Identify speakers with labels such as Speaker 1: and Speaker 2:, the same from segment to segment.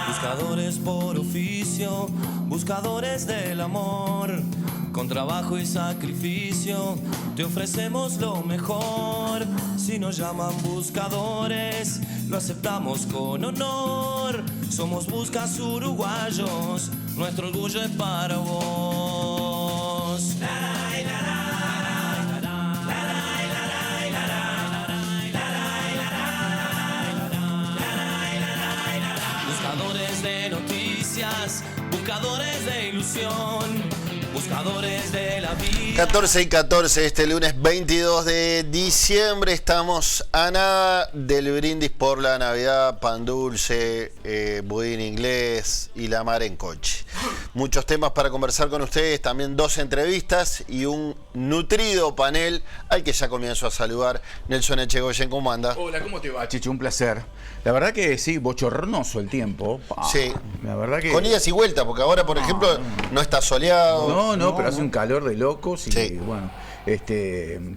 Speaker 1: Buscadores por oficio, buscadores del amor. Con trabajo y sacrificio te ofrecemos lo mejor. Si nos llaman buscadores, lo aceptamos con honor. Somos Buscas Uruguayos, nuestro orgullo es para vos. Buscadores de noticias, buscadores de ilusión. Buscadores de la vida.
Speaker 2: 14 y 14, este lunes 22 de diciembre. Estamos a nada del brindis por la Navidad, pan dulce, budín inglés y la mar en coche. Muchos temas para conversar con ustedes, también 2 entrevistas y un nutrido panel al que ya comienzo a saludar. Nelson Echegoyen, ¿cómo anda?
Speaker 3: Hola, ¿cómo te va, Chicho? Un placer. La verdad que sí, bochornoso el tiempo.
Speaker 2: Sí.
Speaker 3: La verdad que...
Speaker 2: Con idas y vueltas, porque ahora, por ejemplo, no está soleado.
Speaker 3: No, pero hace un calor de locos y
Speaker 2: sí.
Speaker 3: Bueno,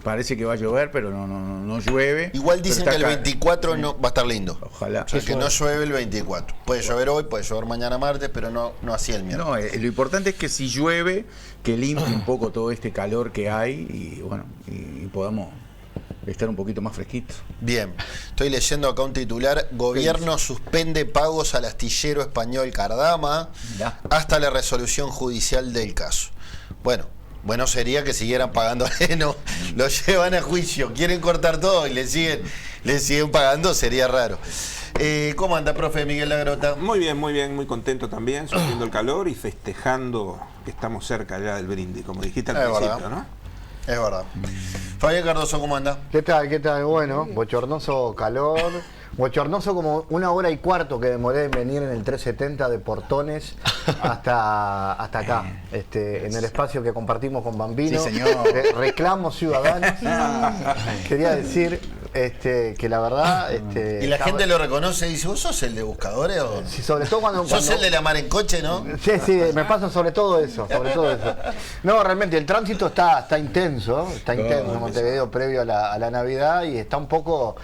Speaker 3: parece que va a llover, pero no llueve.
Speaker 2: Igual dicen que el 24 no va a estar lindo.
Speaker 3: Ojalá.
Speaker 2: O sea, que no llueve el 24. Puede llover hoy, puede llover mañana martes, pero no así el miércoles.
Speaker 3: No, lo importante es que si llueve, que limpie un poco todo este calor que hay y bueno, y podamos estar un poquito más fresquitos.
Speaker 2: Bien, estoy leyendo acá un titular: Gobierno suspende pagos al astillero español Cardama hasta la resolución judicial del caso. Bueno sería que siguieran pagando, no, lo llevan a juicio, quieren cortar todo y le siguen pagando, sería raro. ¿Cómo anda, profe Miguel Lagrota?
Speaker 4: Muy bien, muy contento también, sufriendo el calor y festejando que estamos cerca ya del brindis, como dijiste al principio,
Speaker 2: verdad.
Speaker 4: ¿no?
Speaker 2: Es verdad. Fabián Cardoso, ¿cómo anda?
Speaker 5: ¿Qué tal? Bueno, bochornoso calor, bochornoso como 1 hora y cuarto que demoré en venir en el 370 de Portones hasta acá, en el espacio que compartimos con Bambino.
Speaker 3: Sí, señor.
Speaker 5: Reclamos ciudadanos. Quería decir que la verdad...
Speaker 2: y la gente lo reconoce y dice: ¿vos sos el de buscadores? O...
Speaker 5: Sí, sobre todo cuando...
Speaker 2: ¿Sos el de la mar en coche, no?
Speaker 5: Sí, me pasa sobre todo eso. No, realmente el tránsito está intenso en Montevideo previo a la Navidad, y está un poco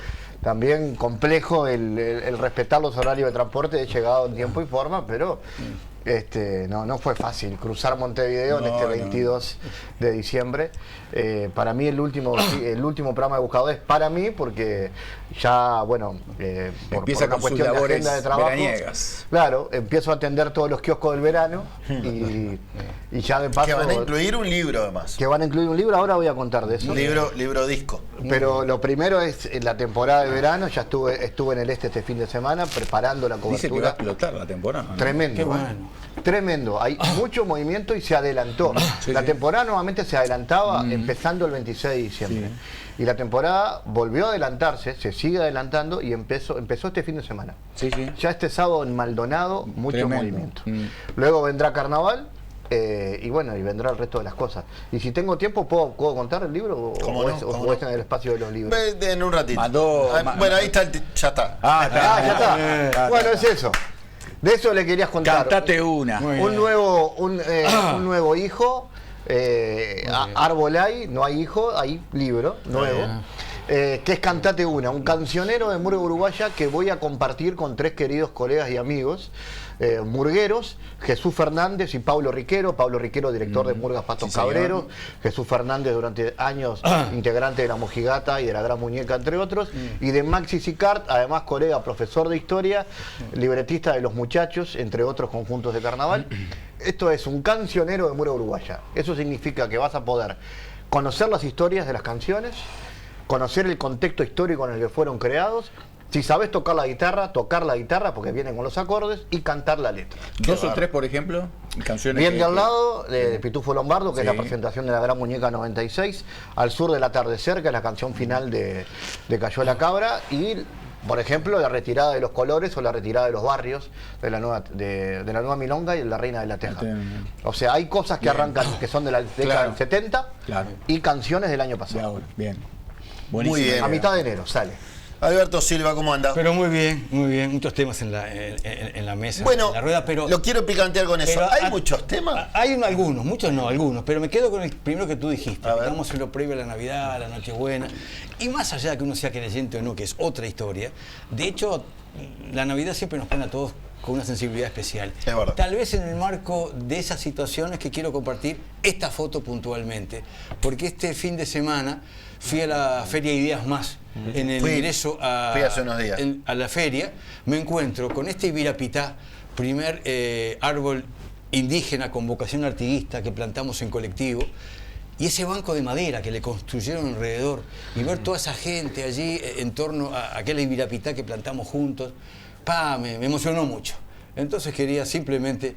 Speaker 5: también complejo el respetar los horarios de transporte. He llegado en tiempo y forma, pero no fue fácil cruzar Montevideo en este 22 de diciembre. Para mí el último programa de Buscadores, para mí, porque ya, bueno, por una cuestión de agenda de trabajo,
Speaker 3: veraniegas.
Speaker 5: Claro, empiezo a atender todos los kioscos del verano y ya de paso...
Speaker 2: Que van a incluir un libro, además.
Speaker 5: Que van a incluir un libro, ahora voy a contar de eso.
Speaker 2: Libro disco.
Speaker 5: Pero lo primero es la temporada de verano. Ya estuve en el este fin de semana preparando la cobertura.
Speaker 3: Dice que va a explotar la temporada, ¿no?
Speaker 5: Tremendo.
Speaker 3: Qué bueno.
Speaker 5: Tremendo. Hay mucho movimiento y se adelantó. La temporada nuevamente se adelantaba empezando el 26 de diciembre. Sí. Y la temporada volvió a adelantarse, se sigue adelantando y empezó este fin de semana.
Speaker 3: Sí.
Speaker 5: Ya este sábado en Maldonado, mucho
Speaker 3: Tremendo.
Speaker 5: Movimiento. Luego vendrá Carnaval. Y vendrá el resto de las cosas. Y si tengo tiempo, ¿puedo contar el libro? ¿O está en el espacio de los libros?
Speaker 2: En un ratito. Bueno, ahí está, ya está.
Speaker 5: Ya está. Bueno, es eso. De eso le querías contar.
Speaker 3: Cantate una.
Speaker 5: Un nuevo hijo. Árbol hay, no hay hijo, hay libro nuevo. Que es Cantate una, un cancionero de murga uruguaya que voy a compartir con 3 queridos colegas y amigos murgueros: Jesús Fernández y Pablo Riquero. Pablo Riquero, director de Murgas Patos Cabreros. Jesús Fernández, durante años integrante de la Mojigata y de la Gran Muñeca, entre otros. Y de Maxi Sicart, además colega, profesor de historia, libretista de Los Muchachos, entre otros conjuntos de carnaval. Esto es un cancionero de murga uruguaya. Eso significa que vas a poder conocer las historias de las canciones, conocer el contexto histórico en el que fueron creados. Si sabes tocar la guitarra, porque vienen con los acordes, y cantar la letra.
Speaker 3: 2 o 3, por ejemplo, canciones.
Speaker 5: Bien de al lado, de Pitufo Lombardo, que es la presentación de la Gran Muñeca 96. Al sur del atardecer, que es la canción final de Cayó la Cabra. Y, por ejemplo, la retirada de los colores o la retirada de los barrios de la nueva milonga y de la Reina de la Teja. O sea, hay cosas que arrancan, que son de la década del 70, y canciones del año pasado.
Speaker 3: Bien.
Speaker 2: Buenísimo. Muy bien.
Speaker 5: A mitad de enero sale.
Speaker 2: Alberto Silva, ¿cómo anda?
Speaker 6: Pero muy bien, muchos temas en la mesa,
Speaker 2: bueno,
Speaker 6: en la rueda, pero...
Speaker 2: lo quiero picantear con eso. ¿Hay muchos temas?
Speaker 6: Hay algunos, muchos no, algunos, pero me quedo con el primero que tú dijiste. Estamos en lo previo a la Navidad, a la Nochebuena, y más allá de que uno sea creyente o no, que es otra historia, de hecho, la Navidad siempre nos pone a todos con una sensibilidad especial.
Speaker 2: Es verdad.
Speaker 6: Tal vez en el marco de esas situaciones que quiero compartir esta foto puntualmente, porque este fin de semana fui a la Feria Ideas Más. En el ingreso
Speaker 2: fui hace unos días.
Speaker 6: a la feria, me encuentro con este Ibirapitá, primer árbol indígena con vocación artiguista que plantamos en colectivo, y ese banco de madera que le construyeron alrededor, y ver toda esa gente allí en torno a aquel Ibirapitá que plantamos juntos, me emocionó mucho. Entonces quería simplemente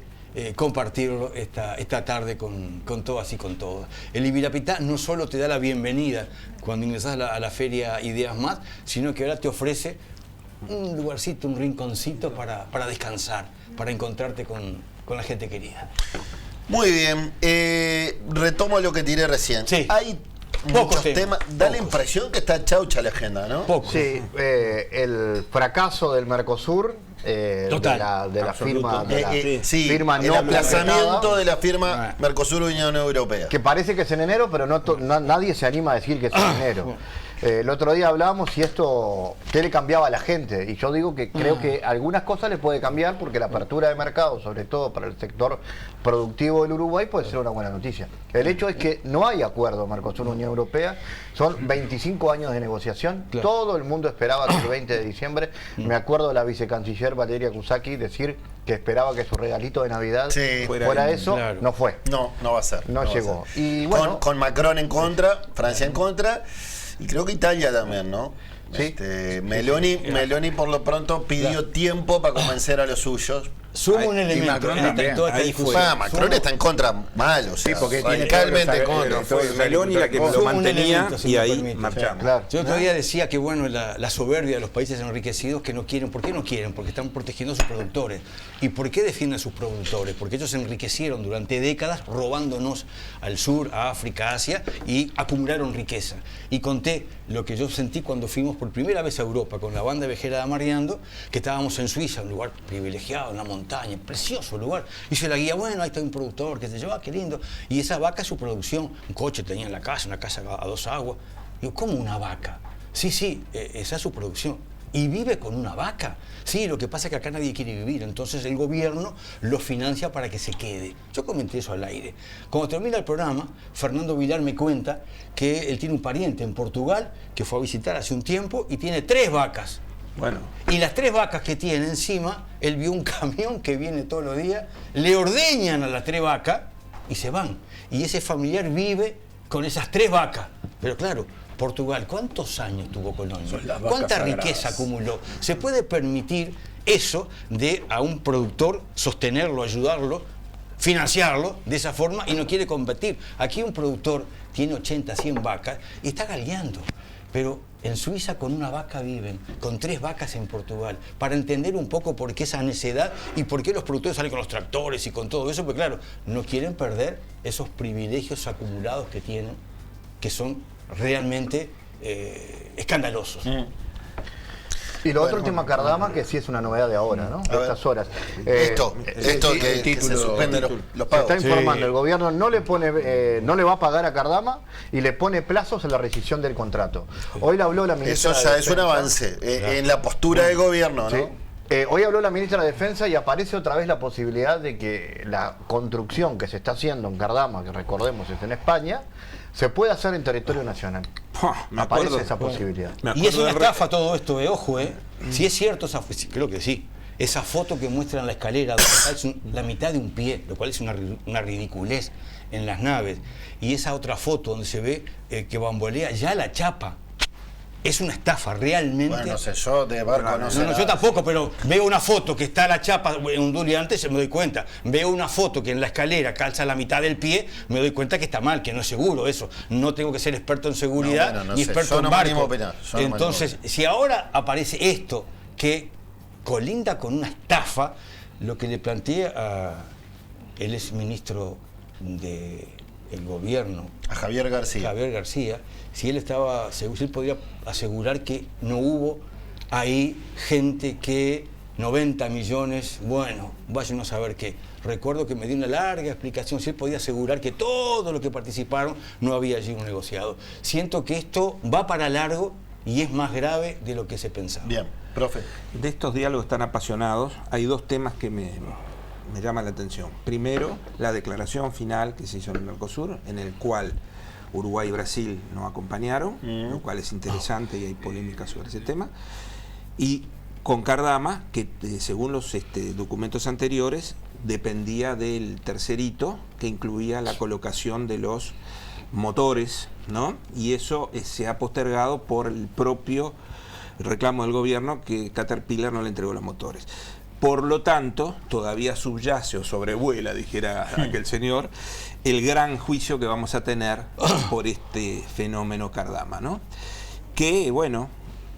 Speaker 6: compartirlo esta tarde con todas y con todos. El Ibirapitá no solo te da la bienvenida cuando ingresas a la Feria Ideas Más, sino que ahora te ofrece un lugarcito, un rinconcito para descansar, para encontrarte con la gente querida.
Speaker 2: Muy bien, retomo lo que tiré recién.
Speaker 6: Sí.
Speaker 2: Hay
Speaker 6: Pocos
Speaker 2: muchos temas. Da la
Speaker 6: pocos.
Speaker 2: impresión que está chaucha la agenda, ¿no?
Speaker 6: Poco.
Speaker 5: Sí, el fracaso del Mercosur,
Speaker 6: Total.
Speaker 5: de la firma,
Speaker 2: Sí,
Speaker 5: firma
Speaker 2: el
Speaker 5: no
Speaker 2: aplazamiento
Speaker 5: concretada,
Speaker 2: de la firma Mercosur-Unión Europea.
Speaker 5: que parece que es en enero, pero nadie se anima a decir que es en enero. El otro día hablábamos si esto, ¿qué le cambiaba a la gente? Y yo digo que creo que algunas cosas le puede cambiar porque la apertura de mercado, sobre todo para el sector productivo del Uruguay, puede ser una buena noticia. El hecho es que no hay acuerdo Mercosur-Unión Europea, son 25 años de negociación,
Speaker 6: Claro.
Speaker 5: todo el mundo esperaba que el 20 de diciembre, me acuerdo de la vicecanciller Valeria Kusaki decir que esperaba que su regalito de Navidad
Speaker 2: Sí.
Speaker 5: fuera eso,
Speaker 6: Claro.
Speaker 5: no fue.
Speaker 2: No va a ser.
Speaker 5: No
Speaker 2: va a
Speaker 5: llegó.
Speaker 2: ser.
Speaker 5: Y bueno,
Speaker 2: con Macron en contra, Francia en contra, y creo que Italia también, ¿no?
Speaker 5: Sí.
Speaker 2: Meloni por lo pronto pidió tiempo para convencer a los suyos.
Speaker 6: Sumo un
Speaker 3: Y
Speaker 6: elemento
Speaker 3: Macron
Speaker 6: en
Speaker 3: también.
Speaker 6: toda esta
Speaker 3: Ahí
Speaker 6: discusión.
Speaker 2: Macron está en contra mal, o sea,
Speaker 3: Sí, porque tiene
Speaker 2: radicalmente en
Speaker 3: todos los-
Speaker 2: contra.
Speaker 4: Fue Meloni la que me lo
Speaker 6: Sumo un
Speaker 4: mantenía
Speaker 6: elemento, si
Speaker 4: y
Speaker 6: me
Speaker 4: ahí
Speaker 6: permite.
Speaker 4: marchamos.
Speaker 5: claro.
Speaker 6: Yo otro día decía que bueno, la soberbia de los países enriquecidos que no quieren. ¿Por qué no quieren? Porque están protegiendo a sus productores. ¿Y por qué defienden a sus productores? Porque ellos se enriquecieron durante décadas robándonos al sur, a África, a Asia y acumularon riqueza. Y conté lo que yo sentí cuando fuimos por primera vez a Europa con la banda vejera de Mariando, que estábamos en Suiza, un lugar privilegiado, en la montaña, precioso lugar. Dice la guía, bueno, ahí está un productor, que se lleva, qué lindo. Y esa vaca es su producción. Un coche tenía en la casa, una casa a 2 aguas. Digo, ¿cómo una vaca? Sí, esa es su producción. ¿Y vive con una vaca? Sí, lo que pasa es que acá nadie quiere vivir, entonces el gobierno lo financia para que se quede. Yo comenté eso al aire. Cuando termina el programa, Fernando Vilar me cuenta que él tiene un pariente en Portugal que fue a visitar hace un tiempo y tiene 3 vacas.
Speaker 4: Bueno,
Speaker 6: Y las 3 vacas que tiene encima, él vio un camión que viene todos los días, le ordeñan a las 3 vacas y se van. Y ese familiar vive con esas 3 vacas. Pero claro, Portugal, ¿cuántos años tuvo colonia?
Speaker 3: Son las vacas
Speaker 6: ¿Cuánta
Speaker 3: sagradas.
Speaker 6: riqueza acumuló? ¿Se puede permitir eso de a un productor sostenerlo, ayudarlo, financiarlo de esa forma y no quiere competir? Aquí un productor tiene 80, 100 vacas y está galeando. Pero en Suiza con una vaca viven, con 3 vacas en Portugal, para entender un poco por qué esa necedad y por qué los productores salen con los tractores y con todo eso, porque claro, no quieren perder esos privilegios acumulados que tienen, que son realmente escandalosos.
Speaker 5: Y lo otro, el tema Cardama, que sí es una novedad de ahora, ¿no? De
Speaker 2: ver.
Speaker 5: estas horas.
Speaker 2: Esto
Speaker 3: sí,
Speaker 2: que,
Speaker 3: el
Speaker 2: que se
Speaker 3: título-
Speaker 2: suspenden los
Speaker 5: Se
Speaker 2: pagos.
Speaker 5: está informando, el gobierno no le pone, no le va a pagar a Cardama y le pone plazos a la rescisión del contrato. Hoy le habló la ministra
Speaker 2: Eso
Speaker 5: de
Speaker 2: ya es un
Speaker 5: Defensa.
Speaker 2: avance en la postura del gobierno, ¿no?
Speaker 5: Sí. Hoy habló la ministra de Defensa y aparece otra vez la posibilidad de que la construcción que se está haciendo en Cardama, que recordemos es en España, se pueda hacer en territorio nacional.
Speaker 4: me
Speaker 5: Aparece
Speaker 4: acuerdo,
Speaker 5: esa posibilidad.
Speaker 4: me
Speaker 6: Y es
Speaker 4: acuerdo
Speaker 6: una
Speaker 4: del
Speaker 6: estafa todo esto, ojo, Si es cierto, sí, creo que sí. Esa foto que muestran la escalera, donde es la mitad de un pie, lo cual es una ridiculez en las naves. Y esa otra foto donde se ve que bambolea ya la chapa. Es una estafa, realmente.
Speaker 2: Bueno, no sé, yo de barco no sé.
Speaker 6: No, yo
Speaker 2: nada.
Speaker 6: tampoco, pero veo una foto que está la chapa ondulante, se me doy cuenta. Veo una foto que en la escalera calza la mitad del pie, me doy cuenta que está mal, que no es seguro eso. No tengo que ser experto en seguridad
Speaker 2: No, bueno, no
Speaker 6: ni
Speaker 2: sé,
Speaker 6: experto
Speaker 2: yo
Speaker 6: en
Speaker 2: no me animo a
Speaker 6: barco.
Speaker 2: opinar, yo no me
Speaker 6: Entonces,
Speaker 2: animo a
Speaker 6: si ahora aparece esto que colinda con una estafa, lo que le planteé a el exministro del gobierno,
Speaker 2: A Javier García.
Speaker 6: Javier García, si él estaba seguro, si él podría asegurar que no hubo ahí gente que 90 millones, bueno, vayan a saber qué. Recuerdo que me dio una larga explicación, si él podía asegurar que todos los que participaron no había allí un negociado. Siento que esto va para largo y es más grave de lo que se pensaba.
Speaker 2: Bien. Profe.
Speaker 4: De estos diálogos tan apasionados, hay dos temas que me llaman la atención. Primero, la declaración final que se hizo en el Mercosur, en el cual Uruguay y Brasil nos acompañaron, lo cual es interesante y hay polémica sobre ese tema. Y con Cardama, que según los documentos anteriores, dependía del tercer hito, que incluía la colocación de los motores, ¿no? Y eso se ha postergado por el propio reclamo del gobierno que Caterpillar no le entregó los motores. Por lo tanto, todavía subyace o sobrevuela, dijera aquel señor, el gran juicio que vamos a tener por este fenómeno Cardama, ¿no? Que, bueno,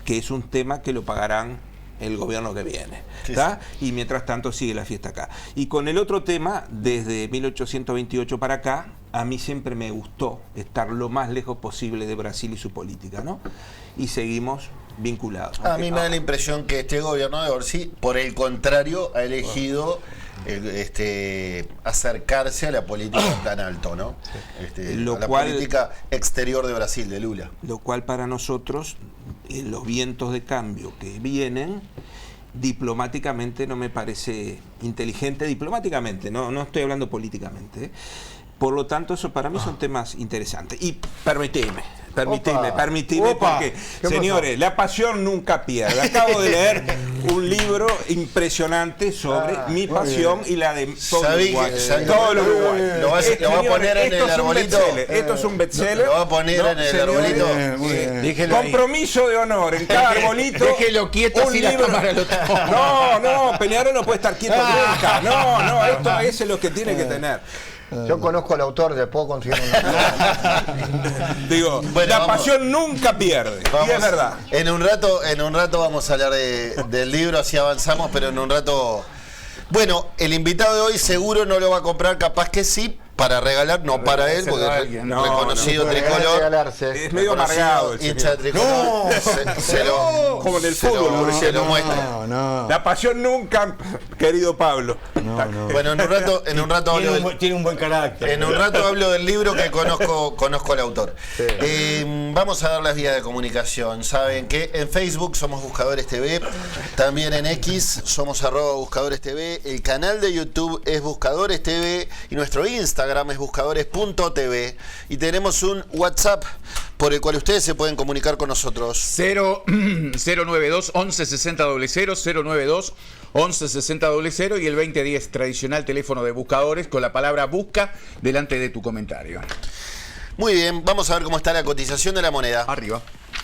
Speaker 4: que es un tema que lo pagarán el gobierno que viene, ¿tá? Y mientras tanto sigue la fiesta acá. Y con el otro tema, desde 1828 para acá, a mí siempre me gustó estar lo más lejos posible de Brasil y su política, ¿no? Y seguimos vinculados.
Speaker 2: A mí me da la impresión que este gobierno de Orsi, por el contrario, ha elegido acercarse a la política tan alto, ¿no?
Speaker 4: Lo
Speaker 2: a la
Speaker 4: cual,
Speaker 2: política exterior de Brasil, de Lula.
Speaker 4: Lo cual para nosotros, los vientos de cambio que vienen, diplomáticamente no me parece inteligente, diplomáticamente, no estoy hablando políticamente, ¿eh? Por lo tanto, eso para mí son temas interesantes. Y permitime, porque, señores, la pasión nunca pierde. Acabo de leer un libro impresionante sobre mi pasión y la de todo el Uruguay.
Speaker 2: Lo va a poner en el arbolito.
Speaker 4: Esto es un bestseller.
Speaker 2: Lo va a poner en el arbolito.
Speaker 4: Compromiso de honor en cada arbolito.
Speaker 3: Déjelo quieto
Speaker 4: un
Speaker 3: si
Speaker 4: libro.
Speaker 3: la cámara lo toma.
Speaker 4: No, Peñarol no puede estar quieto nunca. No, esto es lo que tiene que tener.
Speaker 5: Yo conozco al autor, le puedo conseguir una.
Speaker 4: Digo,
Speaker 2: bueno,
Speaker 4: la pasión nunca pierde. Y es verdad.
Speaker 2: En un rato vamos a hablar del libro, así avanzamos, pero en un rato. Bueno, el invitado de hoy seguro no lo va a comprar, capaz que sí, para regalar, no para él, porque reconocido tricolor.
Speaker 4: Es medio amargado.
Speaker 2: Hincha de tricolor.
Speaker 4: Como en el fútbol,
Speaker 2: se lo muestra.
Speaker 4: La pasión nunca, querido Pablo.
Speaker 2: Bueno, en un rato hablo
Speaker 6: tiene un buen carácter.
Speaker 2: En un rato hablo del libro que conozco al autor.
Speaker 5: Sí.
Speaker 2: Vamos a dar las vías de comunicación. Saben que en Facebook somos Buscadores TV, también en X somos @Buscadores TV, el canal de YouTube es Buscadores TV y nuestro Instagram es buscadores.tv y tenemos un WhatsApp por el cual ustedes se pueden comunicar con nosotros.
Speaker 3: 092 11 60 00, 092 11 60 00 y el 2010, tradicional teléfono de Buscadores con la palabra busca delante de tu comentario.
Speaker 2: Muy bien, vamos a ver cómo está la cotización de la moneda.
Speaker 3: Arriba.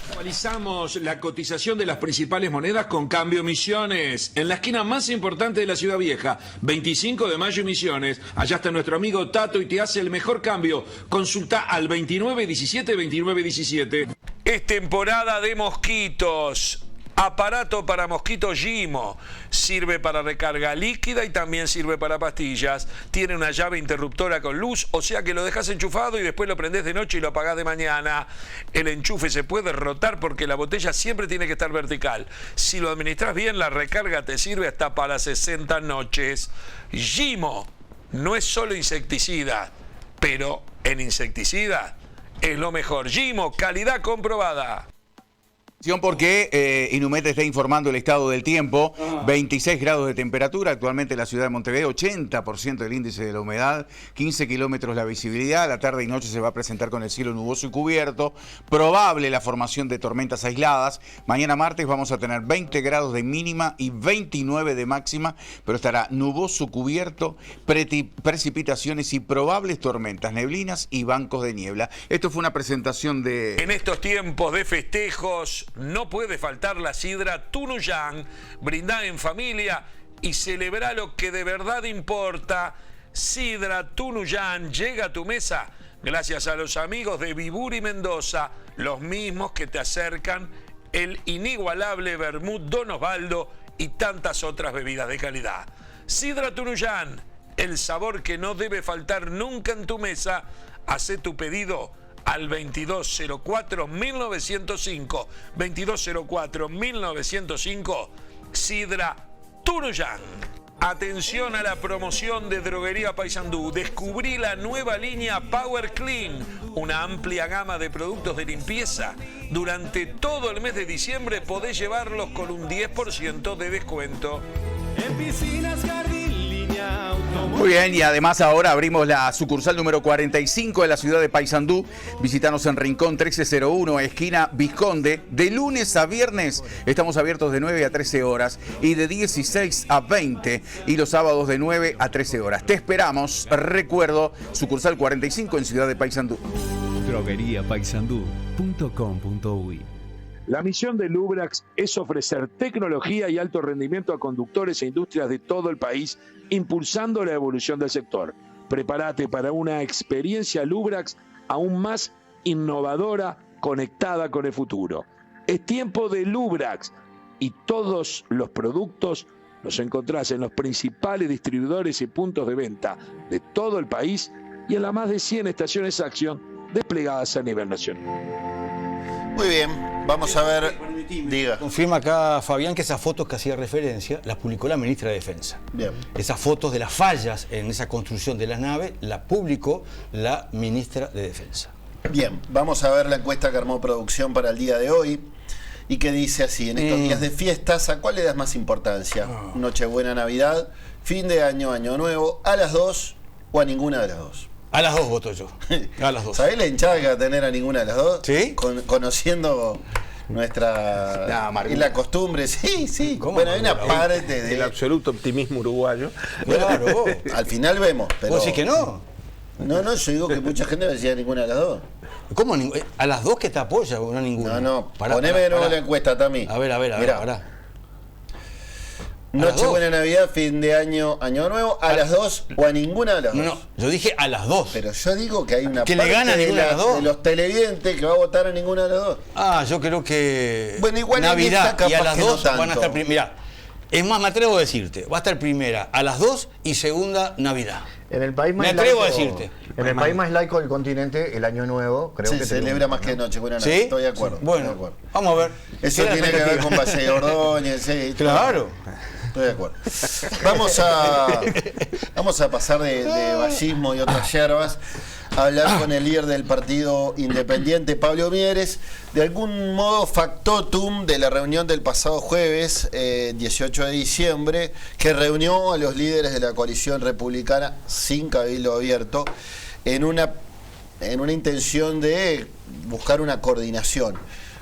Speaker 7: Actualizamos la cotización de las principales monedas con Cambio Misiones. En la esquina más importante de la Ciudad Vieja, 25 de mayo y Misiones. Allá está nuestro amigo Tato y te hace el mejor cambio. Consulta al 2917-2917.
Speaker 8: Es temporada de mosquitos. Aparato para mosquitos Gimo. Sirve para recarga líquida y también sirve para pastillas. Tiene una llave interruptora con luz, o sea que lo dejas enchufado y después lo prendés de noche y lo apagás de mañana. El enchufe se puede rotar porque la botella siempre tiene que estar vertical. Si lo administras bien, la recarga te sirve hasta para 60 noches. Gimo no es solo insecticida, pero en insecticida es lo mejor. Gimo, calidad comprobada.
Speaker 3: Porque Inumet está informando el estado del tiempo, 26 grados de temperatura actualmente en la ciudad de Montevideo, 80% del índice de la humedad, 15 kilómetros la visibilidad, la tarde y noche se va a presentar con el cielo nuboso y cubierto, probable la formación de tormentas aisladas, mañana martes vamos a tener 20 grados de mínima y 29 de máxima, pero estará nuboso, cubierto, precipitaciones y probables tormentas, neblinas y bancos de niebla. Esto fue una presentación de...
Speaker 8: En estos tiempos de festejos, no puede faltar la sidra Tunuyán. Brindá en familia y celebra lo que de verdad importa. Sidra Tunuyán llega a tu mesa gracias a los amigos de Viburi Mendoza, los mismos que te acercan el inigualable vermut Don Osvaldo y tantas otras bebidas de calidad. Sidra Tunuyán, el sabor que no debe faltar nunca en tu mesa. Hacé tu pedido al 2204-1905, 2204-1905, Sidra Tunuyán. Atención a la promoción de Droguería Paysandú. Descubrí la nueva línea Power Clean, una amplia gama de productos de limpieza. Durante todo el mes de diciembre podés llevarlos con un 10% de descuento.
Speaker 1: En piscinas, jardín, línea, automóvil.
Speaker 3: Muy bien, y además ahora abrimos la sucursal número 45 de la ciudad de Paysandú. Visítanos en Rincón 1301, esquina Vizconde. De lunes a viernes estamos abiertos de 9 a 13 horas y de 16 a 20 y los sábados de 9 a 13 horas. Te esperamos, recuerdo, sucursal 45 en ciudad de Paysandú.
Speaker 9: drogueriapaysandú.com.uy.
Speaker 7: La misión de Lubrax es ofrecer tecnología y alto rendimiento a conductores e industrias de todo el país, impulsando la evolución del sector. Prepárate para una experiencia Lubrax aún más innovadora, conectada con el futuro. Es tiempo de Lubrax y todos los productos los encontrás en los principales distribuidores y puntos de venta de todo el país y en las más de 100 estaciones Action desplegadas a nivel nacional.
Speaker 2: Muy bien, vamos a ver. Diga.
Speaker 6: Confirma acá Fabián que esas fotos que hacía referencia las publicó la ministra de Defensa.
Speaker 2: Bien.
Speaker 6: Esas fotos de las fallas en esa construcción de las naves la publicó la ministra de Defensa.
Speaker 2: Bien, vamos a ver la encuesta que armó producción para el día de hoy y que dice así: en estos días de fiestas, ¿a cuál le das más importancia? Nochebuena, Navidad, fin de año, Año Nuevo, ¿a las dos o a ninguna de las dos?
Speaker 6: A las dos voto yo. A las dos.
Speaker 2: ¿Sabés la hinchada que va a tener a ninguna de las dos?
Speaker 6: ¿Sí?
Speaker 2: Conociendo nuestra y la costumbre, sí.
Speaker 6: ¿Cómo?
Speaker 2: Bueno, hay una parte
Speaker 4: El
Speaker 2: de
Speaker 4: absoluto optimismo uruguayo.
Speaker 6: Claro.
Speaker 2: al final vemos, pero
Speaker 6: ¿Vos decís que no?
Speaker 2: No, yo digo que mucha gente va a decir a ninguna de las dos.
Speaker 6: ¿Cómo? ¿A las dos que te apoya o no a ninguna?
Speaker 2: No,
Speaker 6: Pará,
Speaker 2: poneme de nuevo
Speaker 6: pará.
Speaker 2: la encuesta, Tami.
Speaker 6: A ver,
Speaker 2: Mirá.
Speaker 6: pará.
Speaker 2: Nochebuena, Navidad, fin de año, Año Nuevo, ¿a las dos o a ninguna de las dos?
Speaker 6: No, yo dije a las dos.
Speaker 2: Pero yo digo que hay una
Speaker 6: ¿Que le gana a ninguna de las dos?
Speaker 2: de los televidentes que va a votar a ninguna de las dos.
Speaker 6: Ah, yo creo que
Speaker 2: Bueno, igual en
Speaker 6: Navidad
Speaker 2: esta
Speaker 6: y a
Speaker 2: capaz
Speaker 6: las
Speaker 2: que no
Speaker 6: dos van a
Speaker 2: tanto.
Speaker 6: estar mirá, es más, me atrevo a decirte, va a estar primera a las 2 y segunda Navidad.
Speaker 5: En el país más
Speaker 6: Me atrevo
Speaker 5: laico-
Speaker 6: a decirte.
Speaker 5: En el país más laico del continente, el Año Nuevo, creo
Speaker 2: Se
Speaker 5: que
Speaker 2: celebra más que Nochebuena,
Speaker 6: ¿Sí?
Speaker 2: Navidad. Estoy de acuerdo.
Speaker 6: Bueno,
Speaker 2: estoy de acuerdo.
Speaker 6: vamos a ver.
Speaker 2: Eso
Speaker 6: ¿Qué es la
Speaker 2: tiene que ver con
Speaker 6: expectativa?
Speaker 2: Valle de Ordóñez, sí.
Speaker 6: Claro.
Speaker 2: Estoy de acuerdo. Vamos a pasar de vallismo y otras yerbas a hablar con el líder del partido independiente, Pablo Mieres. De algún modo, factotum de la reunión del pasado jueves, 18 de diciembre, que reunió a los líderes de la coalición republicana sin cabildo abierto en una intención de buscar una coordinación.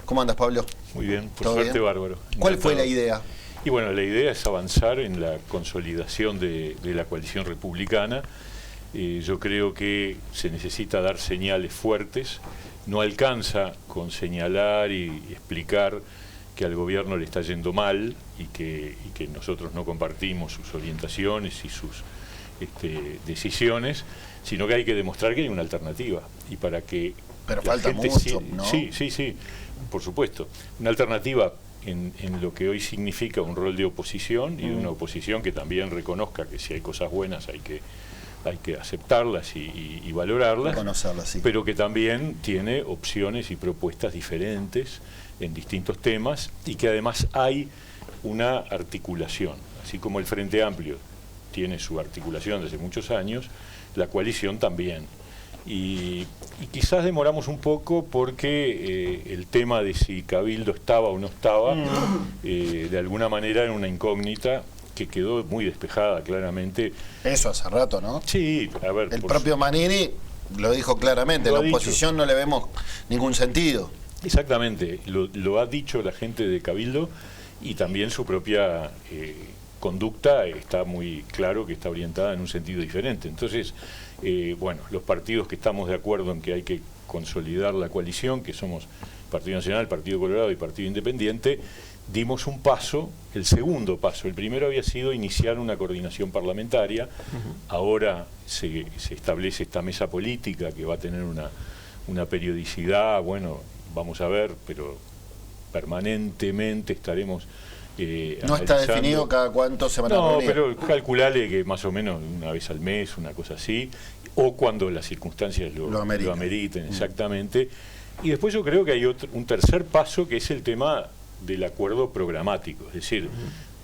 Speaker 2: ¿Cómo andas, Pablo?
Speaker 10: Muy bien, por
Speaker 2: ¿Todo
Speaker 10: suerte
Speaker 2: bien?
Speaker 10: bárbaro.
Speaker 2: ¿Cuál fue la
Speaker 10: Encantado.
Speaker 2: idea?
Speaker 10: Y bueno, la idea es avanzar en la consolidación de la coalición republicana. Yo creo que se necesita dar señales fuertes. No alcanza con señalar y explicar que al gobierno le está yendo mal y que nosotros no compartimos sus orientaciones y sus decisiones, sino que hay que demostrar que hay una alternativa. Y para que
Speaker 2: Pero
Speaker 10: la
Speaker 2: falta
Speaker 10: gente
Speaker 2: mucho, ¿no?
Speaker 10: Sí, por supuesto. Una alternativa en lo que hoy significa un rol de oposición y de una oposición que también reconozca que si hay cosas buenas hay que aceptarlas y valorarlas,
Speaker 2: Reconocerlas, sí.
Speaker 10: pero que también tiene opciones y propuestas diferentes en distintos temas y que además hay una articulación. Así como el Frente Amplio tiene su articulación desde muchos años, la coalición también. Y quizás demoramos un poco porque el tema de si Cabildo estaba o no estaba, de alguna manera era una incógnita que quedó muy despejada claramente.
Speaker 2: Eso hace rato, ¿no?
Speaker 10: Sí, a ver.
Speaker 2: El propio Manini lo dijo claramente,
Speaker 10: Lo
Speaker 2: la
Speaker 10: ha dicho.
Speaker 2: oposición no le vemos ningún sentido.
Speaker 10: Exactamente, lo ha dicho la gente de Cabildo y también su propia conducta está muy claro que está orientada en un sentido diferente. Entonces, bueno, los partidos que estamos de acuerdo en que hay que consolidar la coalición, que somos Partido Nacional, Partido Colorado y Partido Independiente, dimos un paso, el segundo paso. El primero había sido iniciar una coordinación parlamentaria. Ahora se establece esta mesa política que va a tener una periodicidad, bueno, vamos a ver, pero permanentemente estaremos
Speaker 2: No está definido cada cuánto se van a reunir.
Speaker 10: pero calculale que más o menos una vez al mes, una cosa así, o cuando las circunstancias lo ameriten, exactamente. Y después yo creo que hay un tercer paso que es el tema del acuerdo programático, es decir,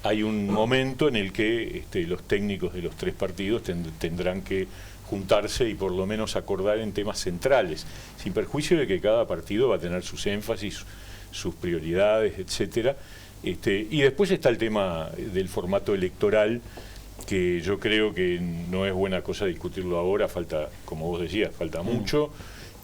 Speaker 10: hay un momento en el que los técnicos de los tres partidos tendrán que juntarse y por lo menos acordar en temas centrales, sin perjuicio de que cada partido va a tener sus énfasis, sus prioridades, etcétera. Y después está el tema del formato electoral, que yo creo que no es buena cosa discutirlo ahora, falta, como vos decías, falta mucho,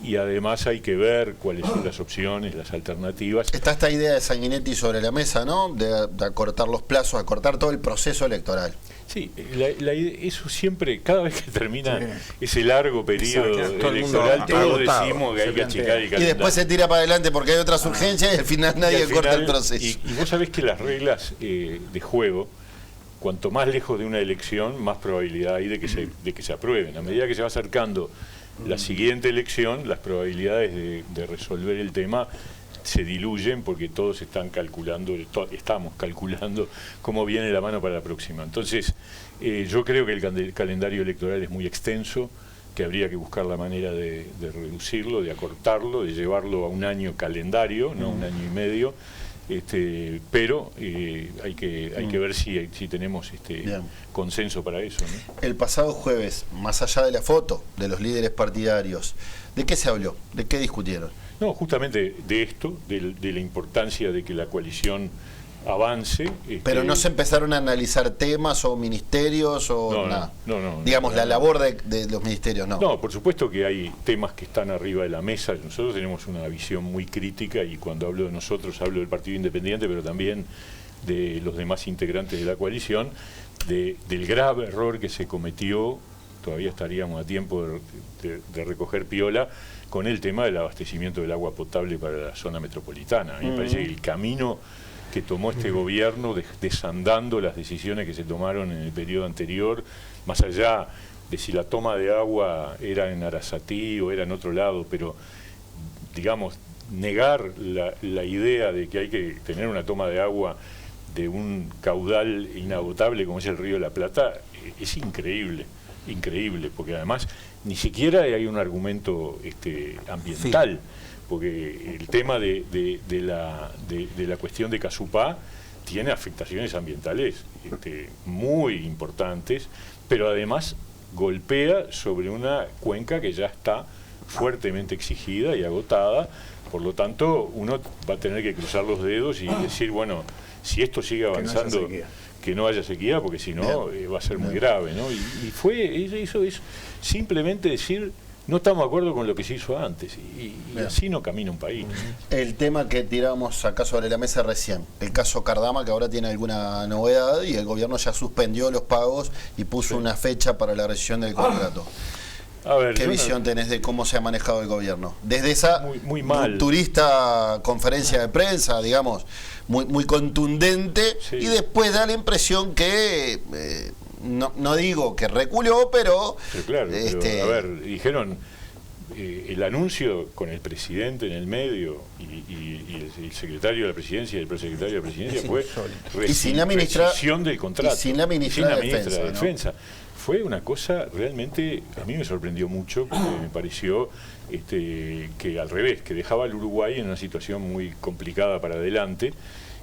Speaker 10: y además hay que ver cuáles son las opciones, las alternativas.
Speaker 2: Está esta idea de Sanguinetti sobre la mesa, ¿no? De acortar los plazos, acortar todo el proceso electoral.
Speaker 10: Sí, eso siempre, cada vez que termina ese largo periodo electoral, todos decimos que hay que achicar el calendario.
Speaker 2: Y después se tira para adelante porque hay otras urgencias y al final nadie corta el proceso.
Speaker 10: Y vos sabés que las reglas de juego, cuanto más lejos de una elección, más probabilidad hay de que se aprueben. A medida que se va acercando la siguiente elección, las probabilidades de resolver el tema se diluyen porque todos estamos calculando cómo viene la mano para la próxima. Entonces, yo creo que el calendario electoral es muy extenso, que habría que buscar la manera de reducirlo, de acortarlo, de llevarlo a un año calendario, no un año y medio. Pero hay que ver si tenemos consenso para eso, ¿no?
Speaker 2: El pasado jueves, más allá de la foto de los líderes partidarios, ¿de qué se habló? ¿De qué discutieron?
Speaker 10: No, justamente de esto, de la importancia de que la coalición avance.
Speaker 2: Pero no se empezaron a analizar temas o ministerios o nada.
Speaker 10: No.
Speaker 2: Digamos, la labor de los ministerios, no.
Speaker 10: No, por supuesto que hay temas que están arriba de la mesa. Nosotros tenemos una visión muy crítica y cuando hablo de nosotros hablo del Partido Independiente, pero también de los demás integrantes de la coalición, del grave error que se cometió, todavía estaríamos a tiempo de recoger piola, con el tema del abastecimiento del agua potable para la zona metropolitana. A mí me parece que el camino que tomó este gobierno, desandando las decisiones que se tomaron en el periodo anterior, más allá de si la toma de agua era en Arasatí o era en otro lado, pero digamos, negar la idea de que hay que tener una toma de agua de un caudal inagotable como es el río de la Plata, es increíble, porque además ni siquiera hay un argumento ambiental. Sí. Porque el tema de la cuestión de Casupá tiene afectaciones ambientales muy importantes, pero además golpea sobre una cuenca que ya está fuertemente exigida y agotada. Por lo tanto, uno va a tener que cruzar los dedos y decir, bueno, si esto sigue avanzando, que no haya sequía, porque si no va a ser muy grave, ¿no? Eso es simplemente decir, no estamos de acuerdo con lo que se hizo antes y así no camina un país.
Speaker 2: El tema que tiramos acá sobre la mesa recién, el caso Cardama, que ahora tiene alguna novedad y el gobierno ya suspendió los pagos y puso una fecha para la rescisión del contrato.
Speaker 10: A ver,
Speaker 2: ¿qué visión tenés de cómo se ha manejado el gobierno? Desde esa
Speaker 10: muy mal
Speaker 2: turista conferencia de prensa, digamos, muy contundente, y después da la impresión que... No digo que reculó, pero...
Speaker 10: Claro, pero, a ver, dijeron, el anuncio con el presidente en el medio y el secretario de la presidencia y el prosecretario de la presidencia fue rescisión del contrato.
Speaker 2: Y sin la ministra de Defensa.
Speaker 10: Fue una cosa realmente, a mí me sorprendió mucho, porque me pareció que al revés, que dejaba al Uruguay en una situación muy complicada para adelante.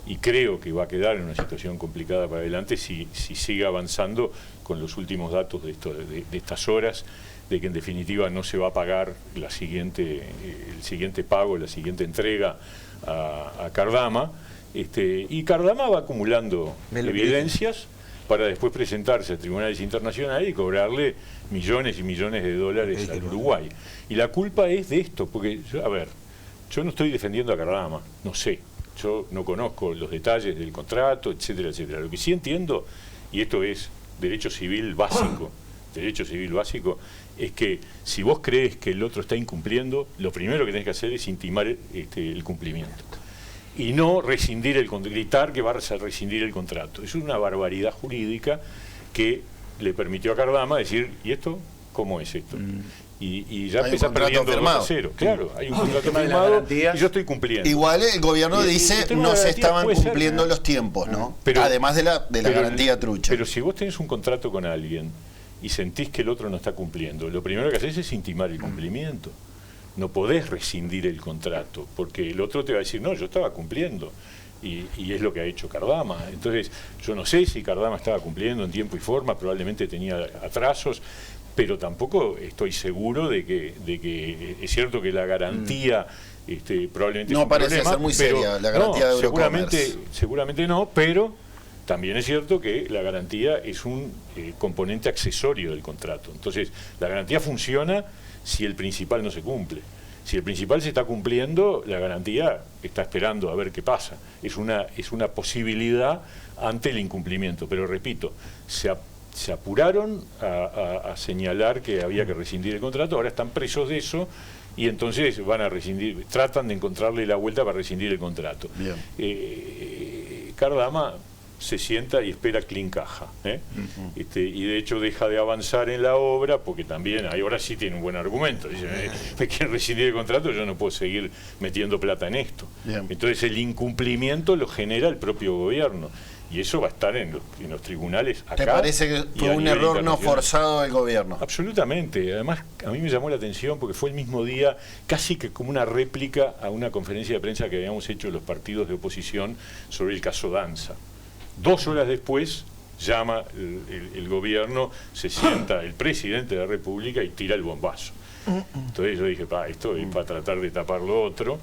Speaker 10: Y creo que va a quedar en una situación complicada para adelante si sigue avanzando con los últimos datos de estas horas, de que en definitiva no se va a pagar el siguiente pago, la siguiente entrega a Cardama. Y Cardama va acumulando evidencias para después presentarse a tribunales internacionales y cobrarle millones y millones de dólares al Uruguay. Y la culpa es de esto, porque, yo no estoy defendiendo a Cardama, no sé. Yo no conozco los detalles del contrato, etcétera, etcétera. Lo que sí entiendo, y esto es derecho civil básico, es que si vos crees que el otro está incumpliendo, lo primero que tenés que hacer es intimar el cumplimiento. Y no gritar que vas a rescindir el contrato. Es una barbaridad jurídica que le permitió a Cardama decir, ¿y esto? ¿Cómo es esto? Y ya empieza perdiendo 2-0. Claro, hay un contrato firmado y yo estoy cumpliendo.
Speaker 2: Igual el gobierno dice no se estaban cumpliendo los tiempos, ¿no? Pero, además de la garantía trucha.
Speaker 10: Pero si vos tenés un contrato con alguien y sentís que el otro no está cumpliendo, lo primero que haces es intimar el cumplimiento. No podés rescindir el contrato, porque el otro te va a decir, no, yo estaba cumpliendo. Y es lo que ha hecho Cardama. Entonces, yo no sé si Cardama estaba cumpliendo en tiempo y forma, probablemente tenía atrasos, pero tampoco estoy seguro de que es cierto que la garantía probablemente
Speaker 2: no
Speaker 10: es un
Speaker 2: parece
Speaker 10: problema,
Speaker 2: ser muy
Speaker 10: pero
Speaker 2: seria la garantía de Eurocommerce.
Speaker 10: Seguramente no, pero también es cierto que la garantía es un componente accesorio del contrato. Entonces, la garantía funciona si el principal no se cumple. Si el principal se está cumpliendo, la garantía está esperando a ver qué pasa. Es una posibilidad ante el incumplimiento. Pero repito, se apuraron a señalar que había que rescindir el contrato, ahora están presos de eso y entonces van a rescindir, tratan de encontrarle la vuelta para rescindir el contrato. Cardama se sienta y espera clincaja, y de hecho deja de avanzar en la obra porque también ahora sí tiene un buen argumento. Dice, me quieren rescindir el contrato, yo no puedo seguir metiendo plata en esto. Entonces el incumplimiento lo genera el propio gobierno y eso va a estar en los tribunales acá.
Speaker 2: ¿Te parece que fue un error no forzado del gobierno?
Speaker 10: Absolutamente. Además, a mí me llamó la atención porque fue el mismo día, casi que como una réplica a una conferencia de prensa que habíamos hecho los partidos de oposición sobre el caso Danza. 2 horas después llama el gobierno, se sienta el presidente de la República y tira el bombazo. Entonces yo dije, esto es para tratar de tapar lo otro.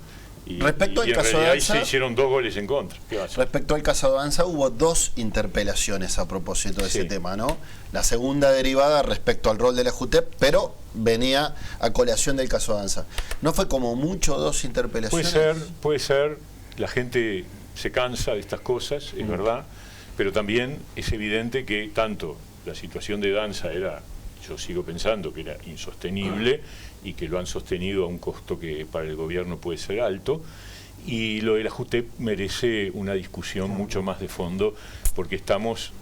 Speaker 10: Y,
Speaker 2: respecto al caso
Speaker 10: de
Speaker 2: Danza,
Speaker 10: se hicieron 2 goles en contra.
Speaker 2: Respecto al caso de Danza, hubo 2 interpelaciones a propósito de ese tema, ¿no? La segunda derivada respecto al rol de la JUTEP, pero venía a colación del caso Danza. ¿No fue como mucho 2 interpelaciones?
Speaker 10: Puede ser. La gente se cansa de estas cosas, es verdad, pero también es evidente que tanto la situación de Danza era, yo sigo pensando que era insostenible y que lo han sostenido a un costo que para el gobierno puede ser alto, y lo de la JUTEP merece una discusión mucho más de fondo porque estamos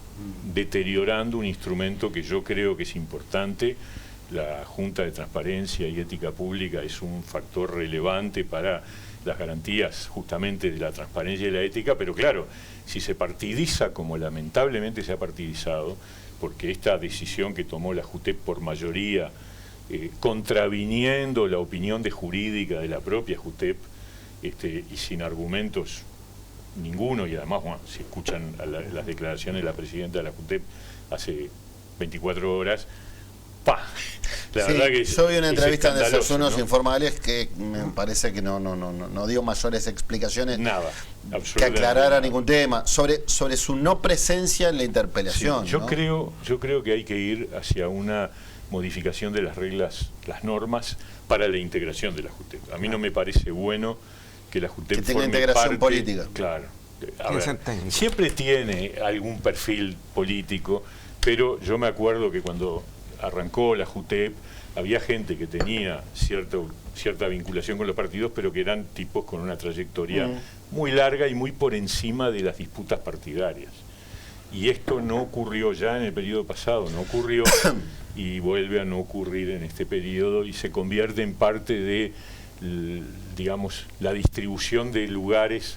Speaker 10: deteriorando un instrumento que yo creo que es importante. La Junta de Transparencia y Ética Pública es un factor relevante para las garantías justamente de la transparencia y la ética, pero claro, si se partidiza como lamentablemente se ha partidizado, porque esta decisión que tomó la JUTEP por mayoría, contraviniendo la opinión jurídica de la propia JUTEP, y sin argumentos ninguno, y además, bueno, si escuchan las declaraciones de la presidenta de la JUTEP hace 24 horas, la verdad que
Speaker 2: yo vi una entrevista en Desayunos Informales que me parece que no dio mayores explicaciones,
Speaker 10: nada,
Speaker 2: que aclarara ningún tema sobre su no presencia en la interpelación.
Speaker 10: Yo creo que hay que ir hacia una modificación de las reglas, las normas para la integración de la JUTEP. A mí no me parece bueno que la JUTEP
Speaker 2: que tenga integración política.
Speaker 10: Claro. Siempre tiene algún perfil político, pero yo me acuerdo que cuando arrancó la JUTEP, había gente que tenía cierta vinculación con los partidos, pero que eran tipos con una trayectoria muy larga y muy por encima de las disputas partidarias. Y esto no ocurrió ya en el periodo pasado, no ocurrió y vuelve a no ocurrir en este periodo y se convierte en parte de, digamos, la distribución de lugares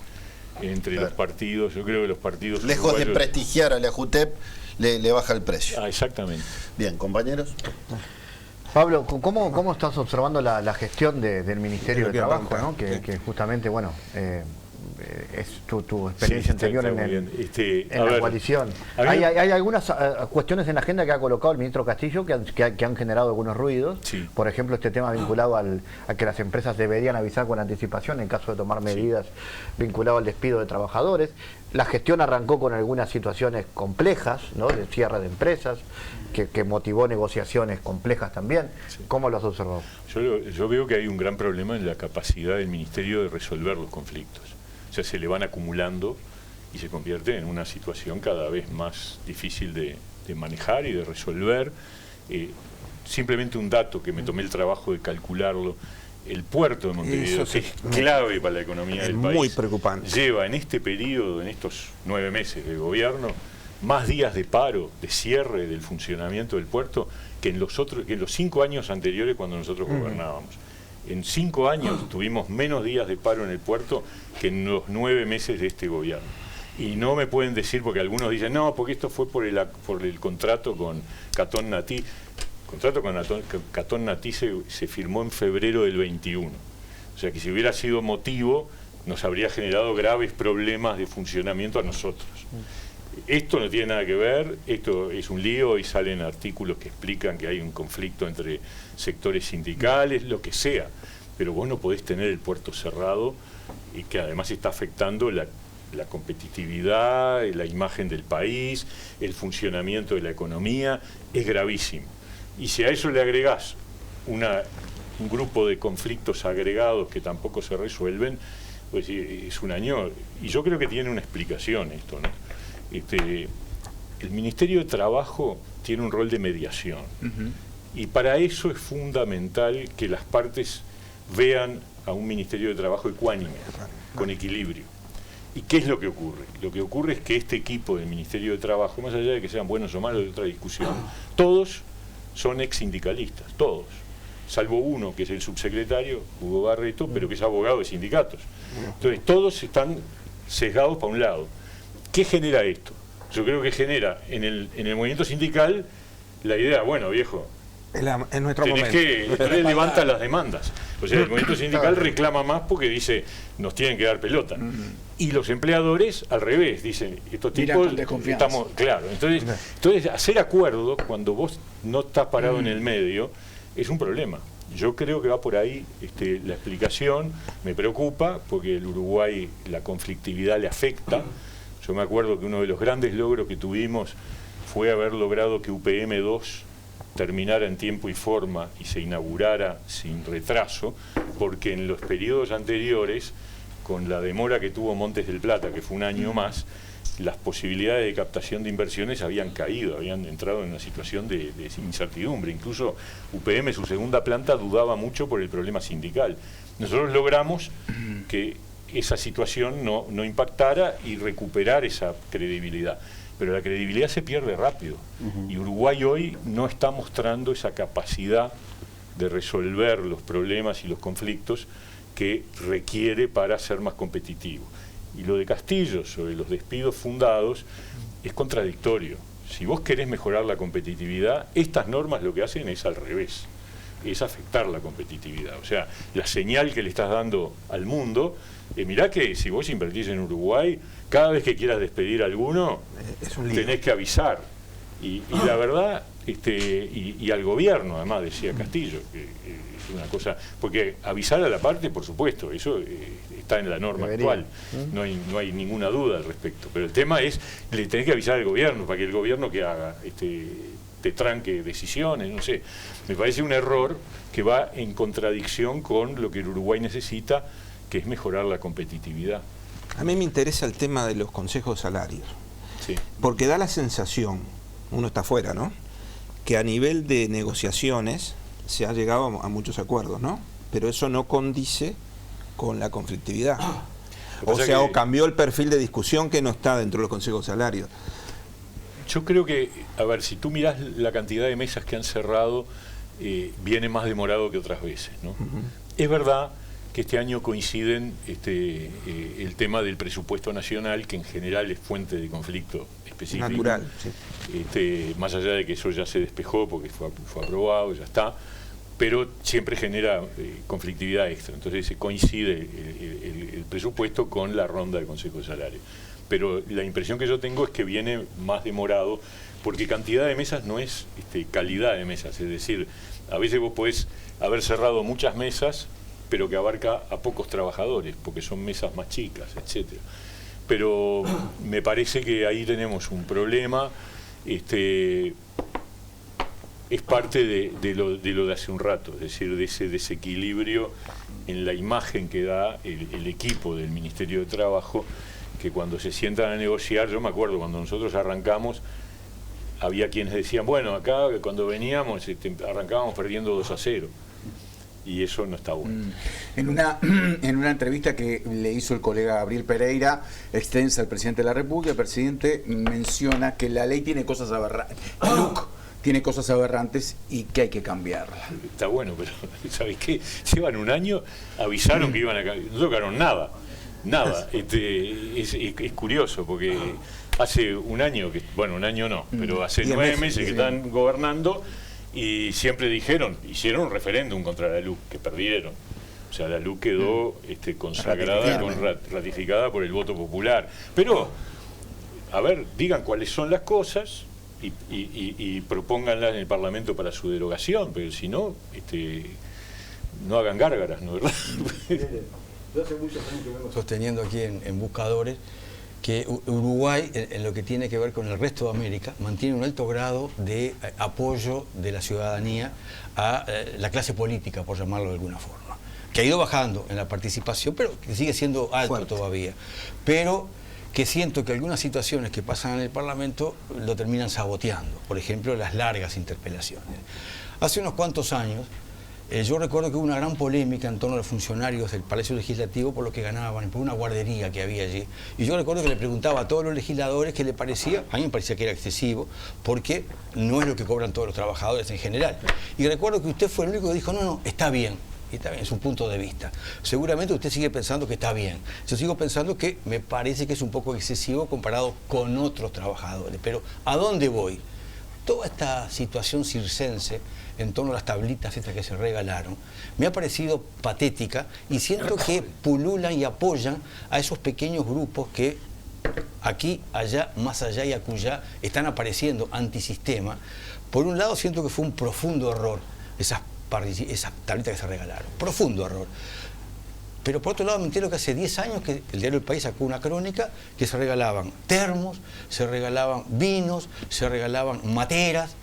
Speaker 10: entre los partidos. Yo creo que los partidos
Speaker 2: lejos de prestigiar a la JUTEP, le baja el precio.
Speaker 10: Exactamente.
Speaker 2: Bien, compañeros.
Speaker 5: Pablo, ¿cómo estás observando la gestión del Ministerio de Trabajo, ¿no? que justamente, bueno, es tu experiencia anterior en la coalición? Hay algunas cuestiones en la agenda que ha colocado el ministro Castillo que han generado algunos ruidos.
Speaker 10: Sí.
Speaker 5: Por ejemplo, este tema vinculado a que las empresas deberían avisar con anticipación en caso de tomar medidas vinculadas al despido de trabajadores. La gestión arrancó con algunas situaciones complejas, ¿no? De cierre de empresas, que motivó negociaciones complejas también.
Speaker 10: Sí.
Speaker 5: ¿Cómo lo has observado?
Speaker 10: Yo veo que hay un gran problema en la capacidad del Ministerio de resolver los conflictos. O sea, se le van acumulando y se convierte en una situación cada vez más difícil de manejar y de resolver. Simplemente un dato que me tomé el trabajo de calcularlo: el puerto de Montevideo, que es clave para la economía del país,
Speaker 4: muy preocupante,
Speaker 10: lleva en este periodo, en estos 9 meses de gobierno, más días de paro, de cierre del funcionamiento del puerto que en los 5 años anteriores cuando nosotros gobernábamos. En 5 años tuvimos menos días de paro en el puerto que en los 9 meses de este gobierno. Y no me pueden decir, porque algunos dicen, no, porque esto fue por el contrato con Catón Natí. El contrato con Catón Natí se firmó en febrero del 21. O sea que si hubiera sido motivo, nos habría generado graves problemas de funcionamiento a nosotros. Esto no tiene nada que ver, esto es un lío y salen artículos que explican que hay un conflicto entre sectores sindicales, lo que sea, pero vos no podés tener el puerto cerrado y que además está afectando la competitividad, la imagen del país, el funcionamiento de la economía, es gravísimo. Y si a eso le agregás un grupo de conflictos agregados que tampoco se resuelven, pues es un año, y yo creo que tiene una explicación esto, ¿no? El Ministerio de Trabajo tiene un rol de mediación, y para eso es fundamental que las partes vean a un Ministerio de Trabajo ecuánime, con equilibrio. ¿Y qué es lo que ocurre? Lo que ocurre es que este equipo del Ministerio de Trabajo, más allá de que sean buenos o malos de otra discusión, todos son ex sindicalistas, todos, salvo uno que es el subsecretario, Hugo Barreto, pero que es abogado de sindicatos. Entonces todos están sesgados para un lado. ¿Qué genera esto? Yo creo que genera en el movimiento sindical la idea, bueno, viejo,
Speaker 4: en nuestro
Speaker 10: tenés
Speaker 4: momento.
Speaker 10: que, entonces levanta las demandas. O sea, el movimiento sindical reclama más porque dice, nos tienen que dar pelota. Y los empleadores, al revés, dicen, estos tipos estamos... Claro, entonces hacer acuerdos cuando vos no estás parado en el medio es un problema. Yo creo que va por ahí la explicación. Me preocupa porque el Uruguay la conflictividad le afecta. Yo me acuerdo que uno de los grandes logros que tuvimos fue haber logrado que UPM 2 terminara en tiempo y forma y se inaugurara sin retraso, porque en los periodos anteriores, con la demora que tuvo Montes del Plata, que fue un año más, las posibilidades de captación de inversiones habían caído, habían entrado en una situación de incertidumbre. Incluso UPM, su segunda planta, dudaba mucho por el problema sindical. Nosotros logramos que esa situación no impactara y recuperar esa credibilidad. Pero la credibilidad se pierde rápido. Y Uruguay hoy no está mostrando esa capacidad de resolver los problemas y los conflictos que requiere para ser más competitivo. Y lo de Castillo sobre los despidos fundados es contradictorio. Si vos querés mejorar la competitividad, estas normas lo que hacen es al revés, es afectar la competitividad. O sea, la señal que le estás dando al mundo, mirá que si vos invertís en Uruguay, cada vez que quieras despedir a alguno, tenés que avisar. Y la verdad, y al gobierno, además, decía Castillo, que es una cosa, porque avisar a la parte, por supuesto, eso está en la norma actual, no hay ninguna duda al respecto, pero el tema es, le tenés que avisar al gobierno, para que el gobierno que haga, te tranque decisiones, no sé. Me parece un error que va en contradicción con lo que el Uruguay necesita, que es mejorar la competitividad.
Speaker 4: A mí me interesa el tema de los consejos de salarios,
Speaker 10: sí,
Speaker 4: porque da la sensación, uno está afuera, ¿no?, que a nivel de negociaciones se ha llegado a muchos acuerdos, ¿no? Pero eso no condice con la conflictividad. O sea, o cambió el perfil de discusión que no está dentro de los consejos de salarios.
Speaker 10: Yo creo que, a ver, si tú mirás la cantidad de mesas que han cerrado, viene más demorado que otras veces, ¿no? Es verdad que este año coinciden el tema del presupuesto nacional, que en general es fuente de conflicto específico.
Speaker 4: Natural, sí.
Speaker 10: Más allá de que eso ya se despejó porque fue aprobado, ya está, pero siempre genera conflictividad extra. Entonces se coincide el presupuesto con la ronda del Consejo de Salario. Pero la impresión que yo tengo es que viene más demorado, porque cantidad de mesas no es calidad de mesas. Es decir, a veces vos podés haber cerrado muchas mesas, pero que abarca a pocos trabajadores, porque son mesas más chicas, etcétera. Pero me parece que ahí tenemos un problema. Es parte de lo de hace un rato, es decir, de ese desequilibrio en la imagen que da el equipo del Ministerio de Trabajo, que cuando se sientan a negociar, yo me acuerdo cuando nosotros arrancamos, había quienes decían, bueno, acá cuando veníamos arrancábamos perdiendo 2-0. Y eso no está bueno.
Speaker 3: En una entrevista que le hizo el colega Gabriel Pereira, extensa al presidente de la República, el presidente menciona que la ley tiene cosas aberrantes. Tiene cosas aberrantes y que hay que cambiarla.
Speaker 10: Está bueno, pero ¿sabes qué? Llevan un año, avisaron que iban a cambiar, no tocaron nada. Es curioso, porque hace un año, un año no, pero hace 9 meses que están gobernando y siempre hicieron un referéndum contra la luz, que perdieron. O sea, la LUC quedó consagrada, ratificada por el voto popular. Pero, a ver, digan cuáles son las cosas y propónganlas en el Parlamento para su derogación, pero si no, no hagan gárgaras, ¿no? ¿Verdad?
Speaker 6: Yo hace muchos años que vengo sosteniendo aquí en Buscadores que Uruguay, en lo que tiene que ver con el resto de América, mantiene un alto grado de apoyo de la ciudadanía a la clase política, por llamarlo de alguna forma, que ha ido bajando en la participación, pero que sigue siendo alto todavía. Pero que siento que algunas situaciones que pasan en el Parlamento lo terminan saboteando, por ejemplo, las largas interpelaciones. Hace unos cuantos años, yo recuerdo que hubo una gran polémica en torno a los funcionarios del Palacio Legislativo por lo que ganaban, por una guardería que había allí. Y yo recuerdo que le preguntaba a todos los legisladores qué le parecía, a mí me parecía que era excesivo, porque no es lo que cobran todos los trabajadores en general. Y recuerdo que usted fue el único que dijo, no, está bien. Y está bien, es un punto de vista. Seguramente usted sigue pensando que está bien. Yo sigo pensando que me parece que es un poco excesivo comparado con otros trabajadores. Pero ¿a dónde voy? Toda esta situación circense en torno a las tablitas estas que se regalaron, me ha parecido patética y siento que pululan y apoyan a esos pequeños grupos que aquí, allá, más allá y acullá están apareciendo antisistema. Por un lado siento que fue un profundo error esas tablitas que se regalaron, profundo error. Pero por otro lado me entero que hace 10 años que el diario El País sacó una crónica que se regalaban termos, se regalaban vinos, se regalaban materas.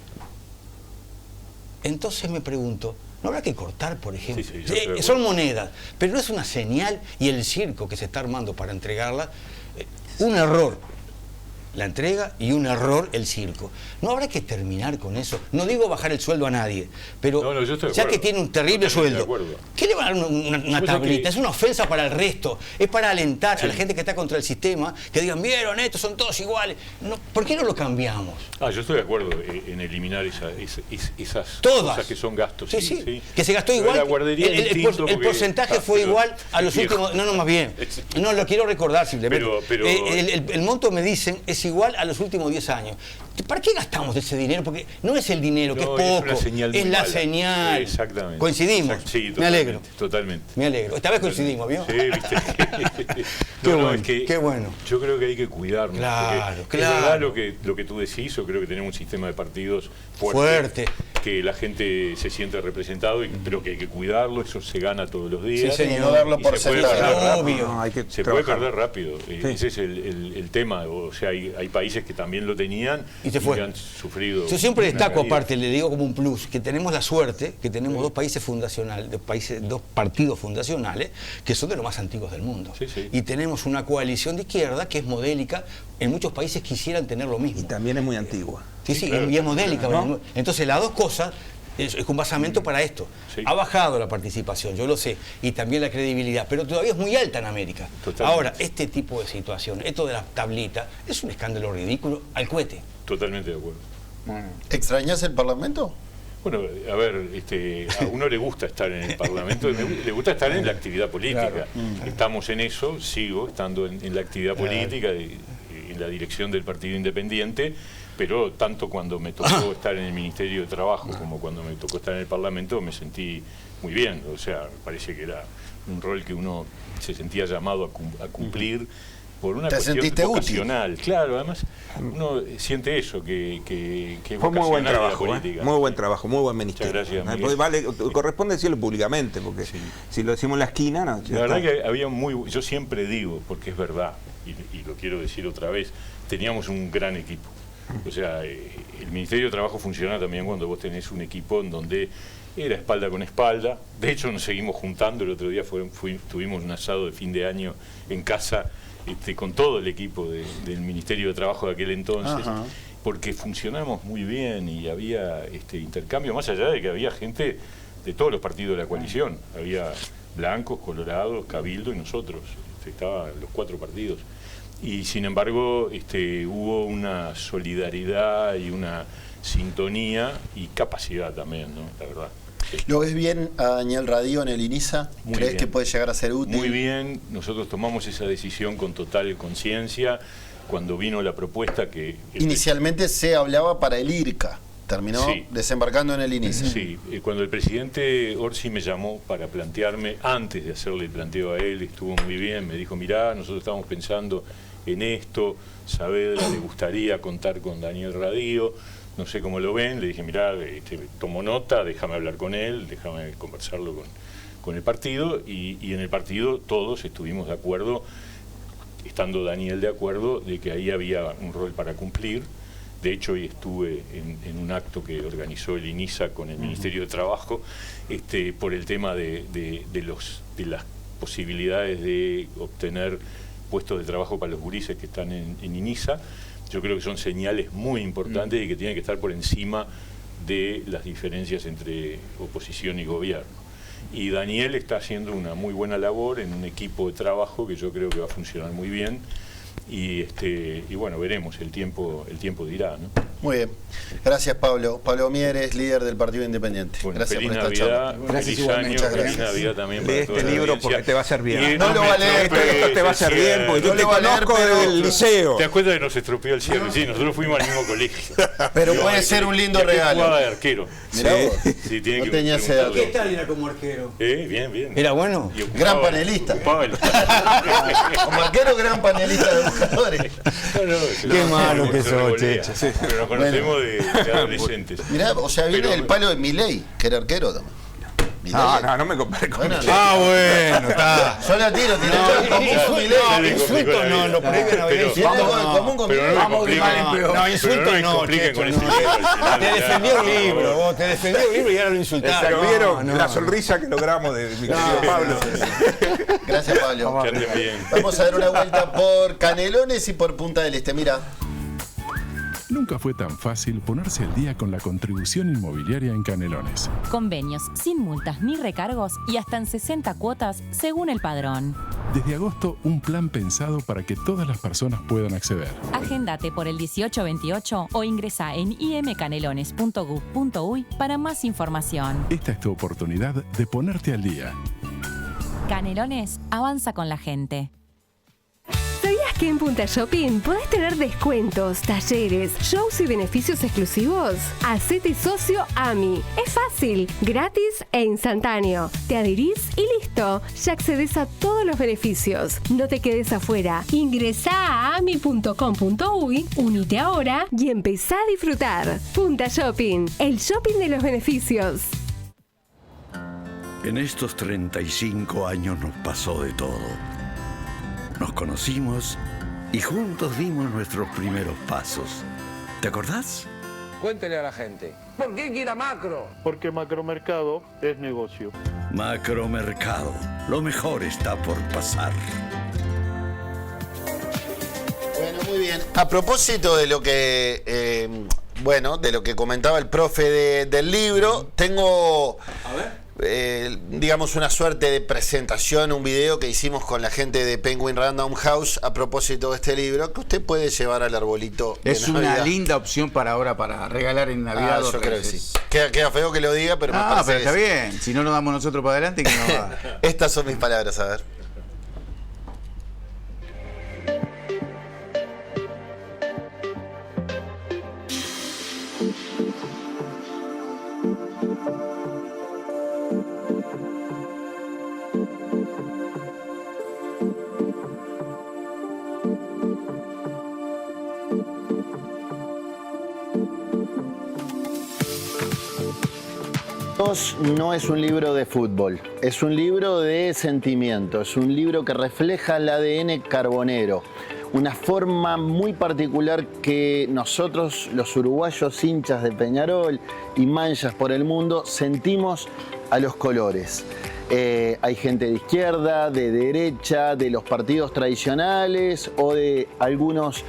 Speaker 6: Entonces me pregunto, ¿no habrá que cortar, por ejemplo? Sí, son monedas, pero no es una señal y el circo que se está armando para entregarla, un error la entrega y un error el circo. ¿No habrá que terminar con eso? No digo bajar el sueldo a nadie, pero ya que tiene un terrible sueldo, ¿qué le van a dar una tablita? Es una ofensa para el resto, es para alentar a la gente que está contra el sistema, que digan, vieron, estos son todos iguales. No, ¿por qué no lo cambiamos?
Speaker 10: Yo estoy de acuerdo en eliminar esas
Speaker 6: cosas
Speaker 10: que son gastos.
Speaker 6: Sí. Que se gastó igual, el porcentaje fue igual a los últimos... No, más bien. No, lo quiero recordar simplemente.
Speaker 10: Pero
Speaker 6: el monto, me dicen, es igual a los últimos 10 años. ¿Para qué gastamos ese dinero? Porque no es el dinero, que es poco, es la señal.
Speaker 10: Exactamente.
Speaker 6: ¿Coincidimos?
Speaker 10: Sí,
Speaker 6: me alegro.
Speaker 10: Totalmente.
Speaker 6: Me alegro. Esta vez coincidimos, ¿vio?
Speaker 10: Sí, viste.
Speaker 6: Qué bueno.
Speaker 10: Yo creo que hay que cuidarnos.
Speaker 6: Claro.
Speaker 10: Es verdad lo que tú decís, yo creo que tenemos un sistema de partidos fuerte. Que la gente se siente representado, pero que hay que cuidarlo, eso se gana todos los días.
Speaker 2: Sí, no darlo por sentado.
Speaker 6: Obvio.
Speaker 10: Se puede perder rápido. Ese es el tema. O sea, hay países que también lo tenían
Speaker 6: y que
Speaker 10: han sufrido.
Speaker 6: Yo siempre destaco, aparte, le digo como un plus, que tenemos la suerte que tenemos dos países fundacionales, dos partidos fundacionales que son de los más antiguos del mundo. Y tenemos una coalición de izquierda que es modélica. En muchos países quisieran tener lo mismo.
Speaker 4: Y también es muy antigua.
Speaker 6: Sí, claro. Y es modélica. ¿No? Entonces, las dos cosas es un basamento para esto. Ha bajado la participación, yo lo sé, y también la credibilidad, pero todavía es muy alta en América.
Speaker 10: Totalmente.
Speaker 6: Ahora, este tipo de situaciones, esto de las tablitas, es un escándalo ridículo al cohete.
Speaker 10: Totalmente de acuerdo.
Speaker 2: ¿Extrañas el Parlamento?
Speaker 10: Bueno, a ver, a uno le gusta estar en el Parlamento, le gusta estar en la actividad política. Claro. Estamos en eso, sigo estando en la actividad política, en la dirección del Partido Independiente, pero tanto cuando me tocó estar en el Ministerio de Trabajo como cuando me tocó estar en el Parlamento me sentí muy bien. O sea, parece que era un rol que uno se sentía llamado a cumplir por una cuestión vocacional. Claro, además uno siente eso, que
Speaker 4: fue muy buen trabajo,
Speaker 10: muy
Speaker 4: buen trabajo, muy buen ministerio.
Speaker 10: Muchas gracias.
Speaker 4: Vale, corresponde decirlo públicamente, porque si lo decimos en la esquina... No,
Speaker 10: la verdad que había yo siempre digo, porque es verdad, y lo quiero decir otra vez, teníamos un gran equipo. O sea, el Ministerio de Trabajo funciona también cuando vos tenés un equipo en donde era espalda con espalda. De hecho, nos seguimos juntando. El otro día tuvimos un asado de fin de año en casa con todo el equipo del Ministerio de Trabajo de aquel entonces, porque funcionamos muy bien y había intercambio, más allá de que había gente de todos los partidos de la coalición. Había blancos, colorados, Cabildo y nosotros. Estaban los 4 partidos. Y sin embargo hubo una solidaridad y una sintonía y capacidad también, ¿no? La verdad.
Speaker 2: ¿Lo ves bien a Daniel Radío en el INISA? ¿Crees que puede llegar a ser útil?
Speaker 10: Muy bien, nosotros tomamos esa decisión con total conciencia cuando vino la propuesta que...
Speaker 2: Inicialmente se hablaba para el IRCA terminó
Speaker 10: Sí.
Speaker 2: desembarcando en el INISA.
Speaker 10: Sí, cuando el presidente Orsi me llamó para plantearme, antes de hacerle el planteo a él, estuvo muy bien, me dijo, mirá, nosotros estamos pensando en esto, Saavedra le gustaría contar con Daniel Radío, no sé cómo lo ven, le dije, mirá, tomo nota, déjame hablar con él, déjame conversarlo con el partido, y en el partido todos estuvimos de acuerdo, estando Daniel de acuerdo, de que ahí había un rol para cumplir. De hecho, hoy estuve en un acto que organizó el INISA con el Ministerio de Trabajo, por el tema de las posibilidades de obtener puestos de trabajo para los gurises que están en INISA. Yo creo que son señales muy importantes y que tienen que estar por encima de las diferencias entre oposición y gobierno. Y Daniel está haciendo una muy buena labor en un equipo de trabajo que yo creo que va a funcionar muy bien. Y bueno, veremos, el tiempo dirá, ¿no?
Speaker 2: Muy bien. Gracias, Pablo. Pablo Mieres, líder del Partido Independiente.
Speaker 10: Bueno,
Speaker 2: Gracias
Speaker 10: feliz
Speaker 2: por esta
Speaker 10: Navidad,
Speaker 2: charla.
Speaker 10: feliz año,
Speaker 2: Muchas
Speaker 10: feliz
Speaker 2: gracias.
Speaker 10: Navidad también
Speaker 4: Lee
Speaker 10: para
Speaker 4: este
Speaker 10: toda la
Speaker 4: libro
Speaker 10: audiencia.
Speaker 4: porque te va a hacer bien.
Speaker 10: Y
Speaker 2: No lo va a leer,
Speaker 10: estropees
Speaker 4: Esto te va a hacer
Speaker 10: el
Speaker 4: bien porque
Speaker 2: No
Speaker 4: yo te
Speaker 2: lo va a leer,
Speaker 4: conozco
Speaker 2: pero-
Speaker 4: del liceo.
Speaker 10: ¿Te das cuenta que nos estropeó el cierre? Sí, nosotros fuimos al mismo colegio.
Speaker 2: Pero puede ser un lindo regalo.
Speaker 10: Jugaba de arquero.
Speaker 2: Mirá vos.
Speaker 10: Sí, tiene
Speaker 2: No
Speaker 10: que
Speaker 2: tenía ese
Speaker 10: preguntarle.
Speaker 2: dato.
Speaker 6: ¿Qué tal era como arquero?
Speaker 10: Bien, bien.
Speaker 6: ¿Era bueno?
Speaker 10: Y ocupaba-
Speaker 2: Gran panelista.
Speaker 10: ocupaba el-
Speaker 2: Como arquero, gran panelista de buscadores.
Speaker 6: Qué malo que
Speaker 10: se
Speaker 6: sos,
Speaker 10: revolea.
Speaker 6: Checho.
Speaker 10: Pero nos conocemos de adolescentes.
Speaker 2: Mirá, o sea, viene
Speaker 10: Pero-
Speaker 2: del palo de Milei, que era arquero también. Milei.
Speaker 4: No me compares con
Speaker 2: Bueno,
Speaker 4: Milei.
Speaker 6: Bueno, está.
Speaker 2: yo la tiro, tiré todo en común con Milei.
Speaker 10: Se le complicó la
Speaker 6: no,
Speaker 10: vida.
Speaker 6: lo prohíben a
Speaker 10: Pero-
Speaker 2: Tiene algo en común con
Speaker 10: Pero no me
Speaker 2: Milei.
Speaker 10: compliquen,
Speaker 6: No,
Speaker 10: pero
Speaker 6: insultos
Speaker 10: no me
Speaker 6: no,
Speaker 10: compliquen
Speaker 6: Checho,
Speaker 10: con
Speaker 6: no.
Speaker 10: ese libro al final.
Speaker 6: Te defendió un libro, vos, te defendió un libro y ahora lo insultaron.
Speaker 4: ¿Vieron la sonrisa que logramos de mi querido Pablo?
Speaker 2: Gracias, Pablo.
Speaker 10: Que anden bien.
Speaker 2: Vamos a dar una vuelta por Canelones y por Punta del Este. Mira.
Speaker 11: Nunca fue tan fácil ponerse al día con la contribución inmobiliaria en Canelones.
Speaker 12: Convenios sin multas ni recargos y hasta en 60 cuotas según el padrón.
Speaker 11: Desde agosto, un plan pensado para que todas las personas puedan acceder.
Speaker 12: Agéndate por el 1828 o ingresa en imcanelones.gov.uy para más información.
Speaker 11: Esta es tu oportunidad de ponerte al día.
Speaker 12: Canelones avanza con la gente.
Speaker 13: ¿Sabías que en Punta Shopping podés tener descuentos, talleres, shows y beneficios exclusivos? Hacete socio AMI. Es fácil, gratis e instantáneo. Te adherís y listo. Ya accedes a todos los beneficios. No te quedes afuera. Ingresá a ami.com.uy, unite ahora y empezá a disfrutar. Punta Shopping, el shopping de los beneficios.
Speaker 14: En estos 35 años nos pasó de todo. Nos conocimos y juntos dimos nuestros primeros pasos. ¿Te acordás?
Speaker 15: Cuéntele a la gente. ¿Por qué quiere Macro? Porque Macromercado es negocio.
Speaker 14: Macromercado. Lo mejor está por pasar.
Speaker 2: Bueno, muy bien. A propósito de lo que, de lo que comentaba el profe del libro, tengo, digamos, una suerte de presentación, un video que hicimos con la gente de Penguin Random House a propósito de este libro, que usted puede llevar al arbolito de
Speaker 3: Es
Speaker 2: Navidad.
Speaker 3: una linda opción para ahora, para regalar en Navidad.
Speaker 2: Yo
Speaker 3: o
Speaker 2: creo que
Speaker 3: Reyes.
Speaker 2: sí. Queda feo que lo diga, pero me
Speaker 3: Ah,
Speaker 2: parece
Speaker 3: pero está
Speaker 2: que sí.
Speaker 3: bien. Si no nos damos nosotros para adelante, que no va.
Speaker 2: Estas son mis palabras, a ver. No es un libro de fútbol, es un libro de sentimiento, es un libro que refleja el ADN carbonero, una forma muy particular que nosotros, los uruguayos hinchas de Peñarol y manchas por el mundo, sentimos a los colores. Hay gente de izquierda, de derecha, de los partidos tradicionales o de algunos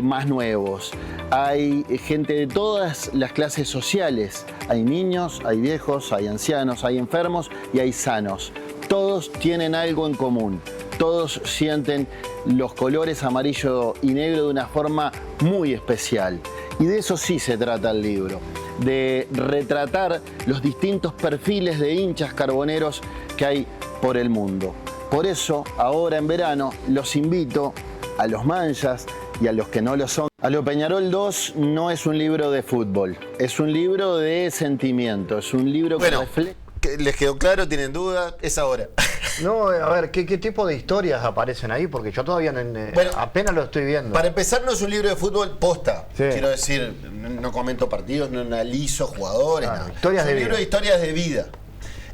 Speaker 2: más nuevos. Hay gente de todas las clases sociales. Hay niños, hay viejos, hay ancianos, hay enfermos y hay sanos. Todos tienen algo en común. Todos sienten los colores amarillo y negro de una forma muy especial. Y de eso sí se trata el libro, de retratar los distintos perfiles de hinchas carboneros que hay por el mundo. Por eso, ahora en verano, los invito a los manchas y a los que no lo son A lo Peñarol 2 no es un libro de fútbol, es un libro de sentimiento, es un libro que refleja... ¿Les quedó claro? ¿Tienen dudas? Es ahora.
Speaker 5: No, a ver, ¿qué tipo de historias aparecen ahí? Porque yo todavía apenas lo estoy viendo.
Speaker 2: Para empezar, no es un libro de fútbol posta. Sí. Quiero decir, no comento partidos, no analizo jugadores. Nada.
Speaker 5: Historias de vida.
Speaker 2: Es un libro de historias de vida.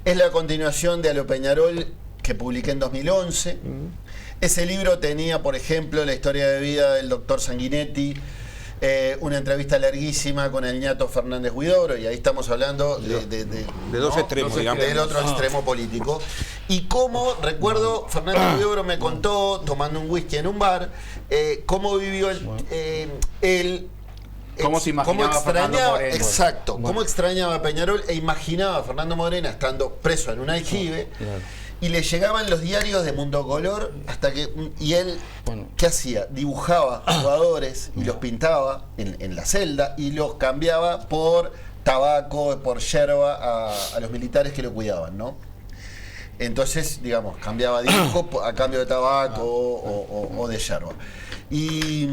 Speaker 2: Es la continuación de A lo Peñarol que publiqué en 2011. Ese libro tenía, por ejemplo, la historia de vida del doctor Sanguinetti, una entrevista larguísima con el ñato Fernández Huidobro, y ahí estamos hablando de
Speaker 4: dos extremos, digamos.
Speaker 2: Del otro extremo político. Y cómo, recuerdo, Fernández Huidobro me contó, tomando un whisky en un bar, cómo vivió él.
Speaker 3: ¿Cómo se imaginaba Fernando Morena?
Speaker 2: Exacto, cómo extrañaba a Peñarol e imaginaba a Fernando Morena estando preso en un aljibe. Y le llegaban los diarios de Mundo Color hasta que... Y él, ¿qué hacía? Dibujaba jugadores y los pintaba en la celda y los cambiaba por tabaco, por yerba a los militares que lo cuidaban, ¿no? Entonces, digamos, cambiaba dibujo a cambio de tabaco o de yerba. Y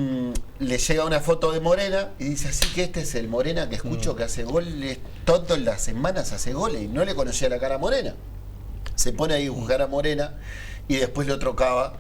Speaker 2: le llega una foto de Morena y dice, así que este es el Morena que escucho que hace goles, todas las semanas hace goles, y no le conocía la cara a Morena. Se pone a dibujar a Morena y después lo trocaba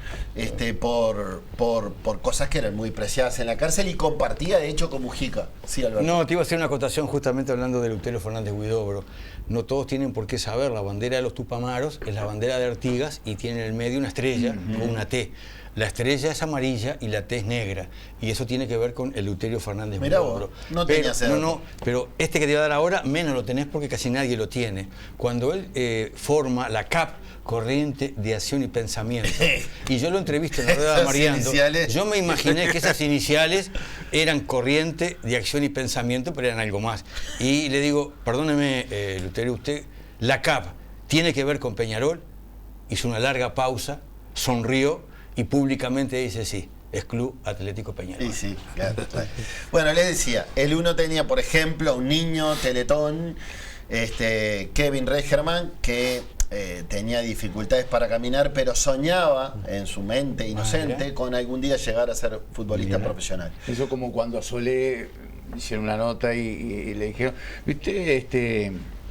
Speaker 2: por cosas que eran muy preciadas en la cárcel y compartía de hecho con Mujica. Sí, Alberto.
Speaker 6: No, te iba a hacer una acotación justamente hablando de Eleuterio Fernández Huidobro. No todos tienen por qué saber, la bandera de los Tupamaros es la bandera de Artigas y tiene en el medio una estrella con una T. La estrella es amarilla y la T es negra. Y eso tiene que ver con Eleuterio Fernández Huidobro.
Speaker 2: No tenía
Speaker 6: pero este que te iba a dar ahora, menos lo tenés porque casi nadie lo tiene. Cuando él forma la CAP, Corriente de Acción y Pensamiento, y yo lo entrevisto en la rueda de Mariano, yo me imaginé que esas iniciales eran Corriente de Acción y Pensamiento, pero eran algo más. Y le digo, perdóneme, Eleuterio, usted, la CAP tiene que ver con Peñarol. Hizo una larga pausa, sonrió y públicamente dice sí, es Club Atlético Peñarol.
Speaker 2: Sí, claro. Bueno, les decía, el uno tenía, por ejemplo, un niño teletón, Kevin Regerman, que tenía dificultades para caminar, pero soñaba en su mente inocente con algún día llegar a ser futbolista profesional.
Speaker 3: Eso como cuando a Solé hicieron una nota y le dijeron, ¿viste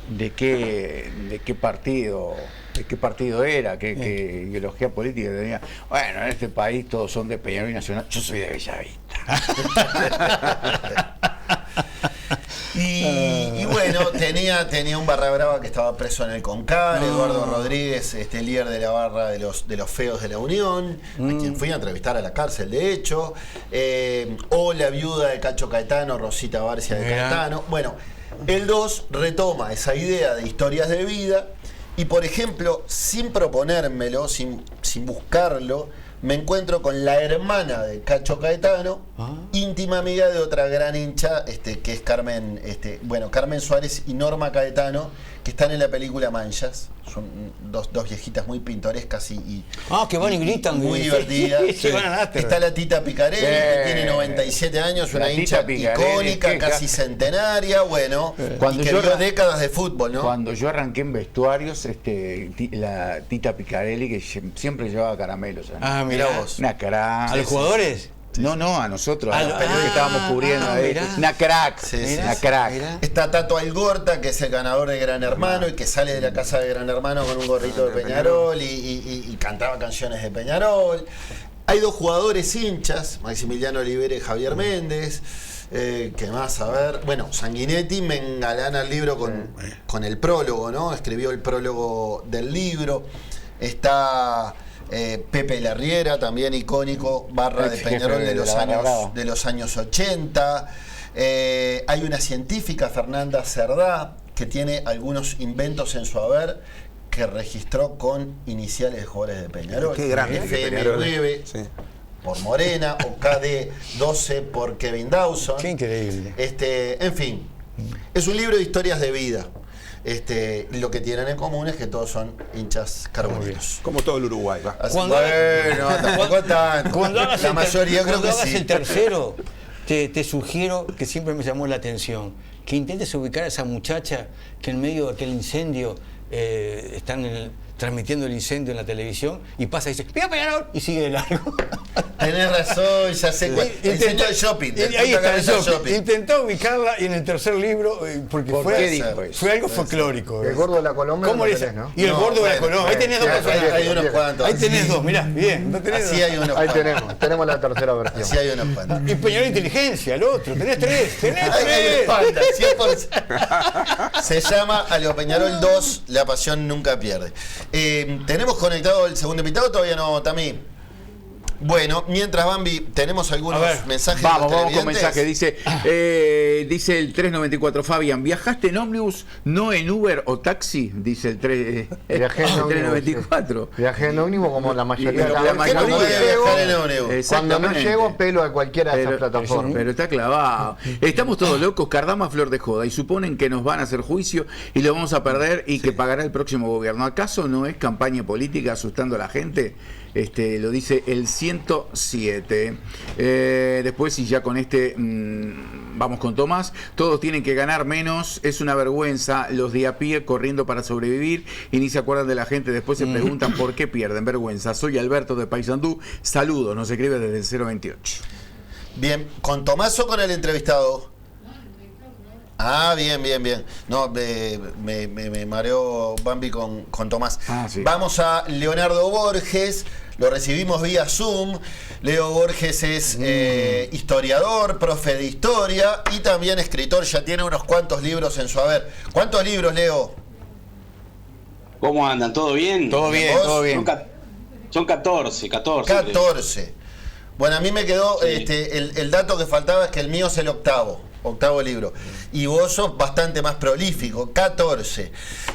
Speaker 3: de qué partido? ¿De qué partido era? ¿Qué ideología política tenía? Bueno, en este país todos son de Peñarol y Nacional. Yo soy de Bellavista.
Speaker 2: Y bueno, tenía un barra brava que estaba preso en el Concar, Eduardo Rodríguez, líder de la barra de los feos de la Unión, a quien fui a entrevistar a la cárcel, de hecho. O la viuda de Cacho Caetano, Rosita Barcia de Caetano. Bueno, el 2 retoma esa idea de historias de vida. Y por ejemplo, sin proponérmelo, sin buscarlo, me encuentro con la hermana de Cacho Caetano, íntima amiga de otra gran hincha, que es Carmen, Carmen Suárez y Norma Caetano, que están en la película Manchas. Son dos viejitas muy pintorescas y
Speaker 6: que van y gritan.
Speaker 2: Muy divertidas.
Speaker 6: Sí.
Speaker 2: Está la Tita Picarelli, que tiene 97 años, una hincha icónica, casi centenaria, y que vio décadas de fútbol, ¿no?
Speaker 3: Cuando yo arranqué en vestuarios, la Tita Picarelli, que siempre llevaba caramelos.
Speaker 2: Mirá vos.
Speaker 3: Una crack.
Speaker 6: ¿A los jugadores?
Speaker 3: No, a nosotros, a los periodistas que estábamos cubriendo ahí. Una crack, una crack.
Speaker 2: Está Tato Algorta, que es el ganador de Gran Hermano y que sale de la casa de Gran Hermano con un gorrito de Peñarol y cantaba canciones de Peñarol. Hay dos jugadores hinchas, Maximiliano Olivera y Javier Méndez. ¿Qué más? A ver. Bueno, Sanguinetti me engalana el libro con el prólogo, ¿no? Escribió el prólogo del libro. Está Pepe Larriera, también icónico, barra de Peñarol de los años 80. Hay una científica, Fernanda Cerdá, que tiene algunos inventos en su haber que registró con iniciales de jugadores de Peñarol.
Speaker 4: Qué grande.
Speaker 2: FM9 por Morena o KD12 por Kevin Dawson.
Speaker 6: Qué increíble.
Speaker 2: En fin, es un libro de historias de vida. Lo que tienen en común es que todos son hinchas carboneros.
Speaker 4: Como todo el Uruguay.
Speaker 2: Tampoco tanto.
Speaker 6: Cuando hagas
Speaker 2: la mayoría creo que sí.
Speaker 6: El tercero, te sugiero, que siempre me llamó la atención, que intentes ubicar a esa muchacha que en medio de aquel incendio están transmitiendo el incendio en la televisión y pasa y dice, ¡mira Peñarol! Y sigue de largo.
Speaker 2: Tenés razón, ya sé cuál. El centro de shopping.
Speaker 6: Ahí está el shopping. Intentó ubicarla y en el tercer libro, porque fue algo folclórico.
Speaker 5: El gordo de la Colomba.
Speaker 6: ¿Cómo le
Speaker 5: ¿no?
Speaker 6: Y el gordo de la Colomba. Ahí tenés dos personajes.
Speaker 2: Hay unos cuantos.
Speaker 6: Ahí tenés dos, mirá, bien. ¿No tenés
Speaker 2: así
Speaker 6: dos?
Speaker 2: hay unos
Speaker 5: Ahí
Speaker 2: cuantos.
Speaker 5: tenemos la tercera versión.
Speaker 2: Así hay unos cuantos.
Speaker 6: Y Peñarol Inteligencia, el otro. Tenés tres.
Speaker 2: Hay unos cuantos, 100%. Se llama Algo Peñarol 2, La pasión nunca pierde. ¿Tenemos conectado el segundo invitado? Todavía no, Tami. Bueno, mientras, Bambi, tenemos algunos mensajes.
Speaker 3: Vamos con mensajes. Dice el 394 Fabián, ¿viajaste en ómnibus, no en Uber o taxi? Dice el 394.
Speaker 5: Viajé en ómnibus como la mayoría.
Speaker 3: La mayoría
Speaker 2: viajar en ómnibus.
Speaker 5: Cuando no llego, pelo a cualquiera de esas plataformas.
Speaker 3: Pero está clavado. Estamos todos locos, Cardama flor de joda, y suponen que nos van a hacer juicio y lo vamos a perder y que pagará el próximo gobierno. ¿Acaso no es campaña política asustando a la gente? Lo dice el 107. Después, y ya con vamos con Tomás. Todos tienen que ganar menos. Es una vergüenza. Los de a pie corriendo para sobrevivir y ni se acuerdan de la gente. Después se preguntan por qué pierden. Vergüenza. Soy Alberto de Paysandú. Saludos. Nos escribe desde el 028.
Speaker 2: Bien. ¿Con Tomás o con el entrevistado? Ah, bien. No, me mareó Bambi con Tomás.
Speaker 3: Sí.
Speaker 2: Vamos a Leonardo Borges. Lo recibimos vía Zoom. Leo Borges es historiador, profe de historia y también escritor. Ya tiene unos cuantos libros en su haber. ¿Cuántos libros, Leo?
Speaker 16: ¿Cómo andan? ¿Todo bien?
Speaker 6: Todo bien.
Speaker 16: Son 14.
Speaker 2: 14. Bueno, a mí me quedó el dato que faltaba es que el mío es el octavo libro. Y vos sos bastante más prolífico, 14.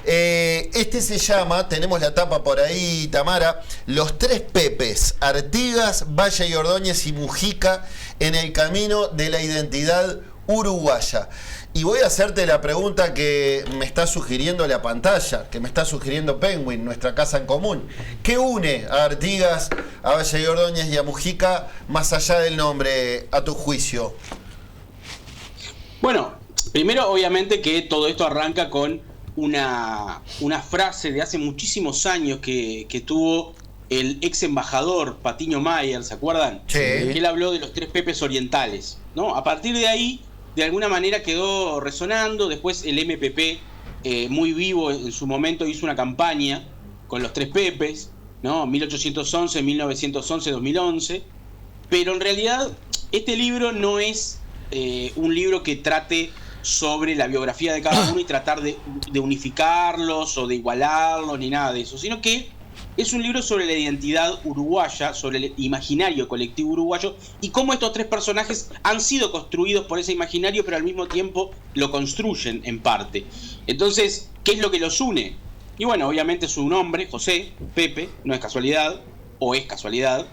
Speaker 2: Este se llama, tenemos la tapa por ahí, Tamara, Los Tres Pepes, Artigas, Valle y Ordóñez y Mujica en el camino de la identidad uruguaya. Y voy a hacerte la pregunta que me está sugiriendo la pantalla, que me está sugiriendo Penguin, nuestra casa en común. ¿Qué une a Artigas, a Valle y Ordóñez y a Mujica, más allá del nombre, a tu juicio?
Speaker 16: Bueno, primero obviamente que todo esto arranca con una frase de hace muchísimos años que tuvo el ex embajador Patiño Mayer, ¿se acuerdan?
Speaker 2: Sí.
Speaker 16: Que él habló de los tres Pepes orientales, ¿no? A partir de ahí, de alguna manera quedó resonando. Después el MPP, muy vivo en su momento, hizo una campaña con los tres Pepes, ¿no? 1811, 1911, 2011. Pero en realidad este libro no es un libro que trate sobre la biografía de cada uno y tratar de unificarlos o de igualarlos ni nada de eso, sino que es un libro sobre la identidad uruguaya, sobre el imaginario colectivo uruguayo y cómo estos tres personajes han sido construidos por ese imaginario, pero al mismo tiempo lo construyen en parte. Entonces, ¿qué es lo que los une? Y bueno, obviamente su nombre, José, Pepe, no es casualidad, o es casualidad,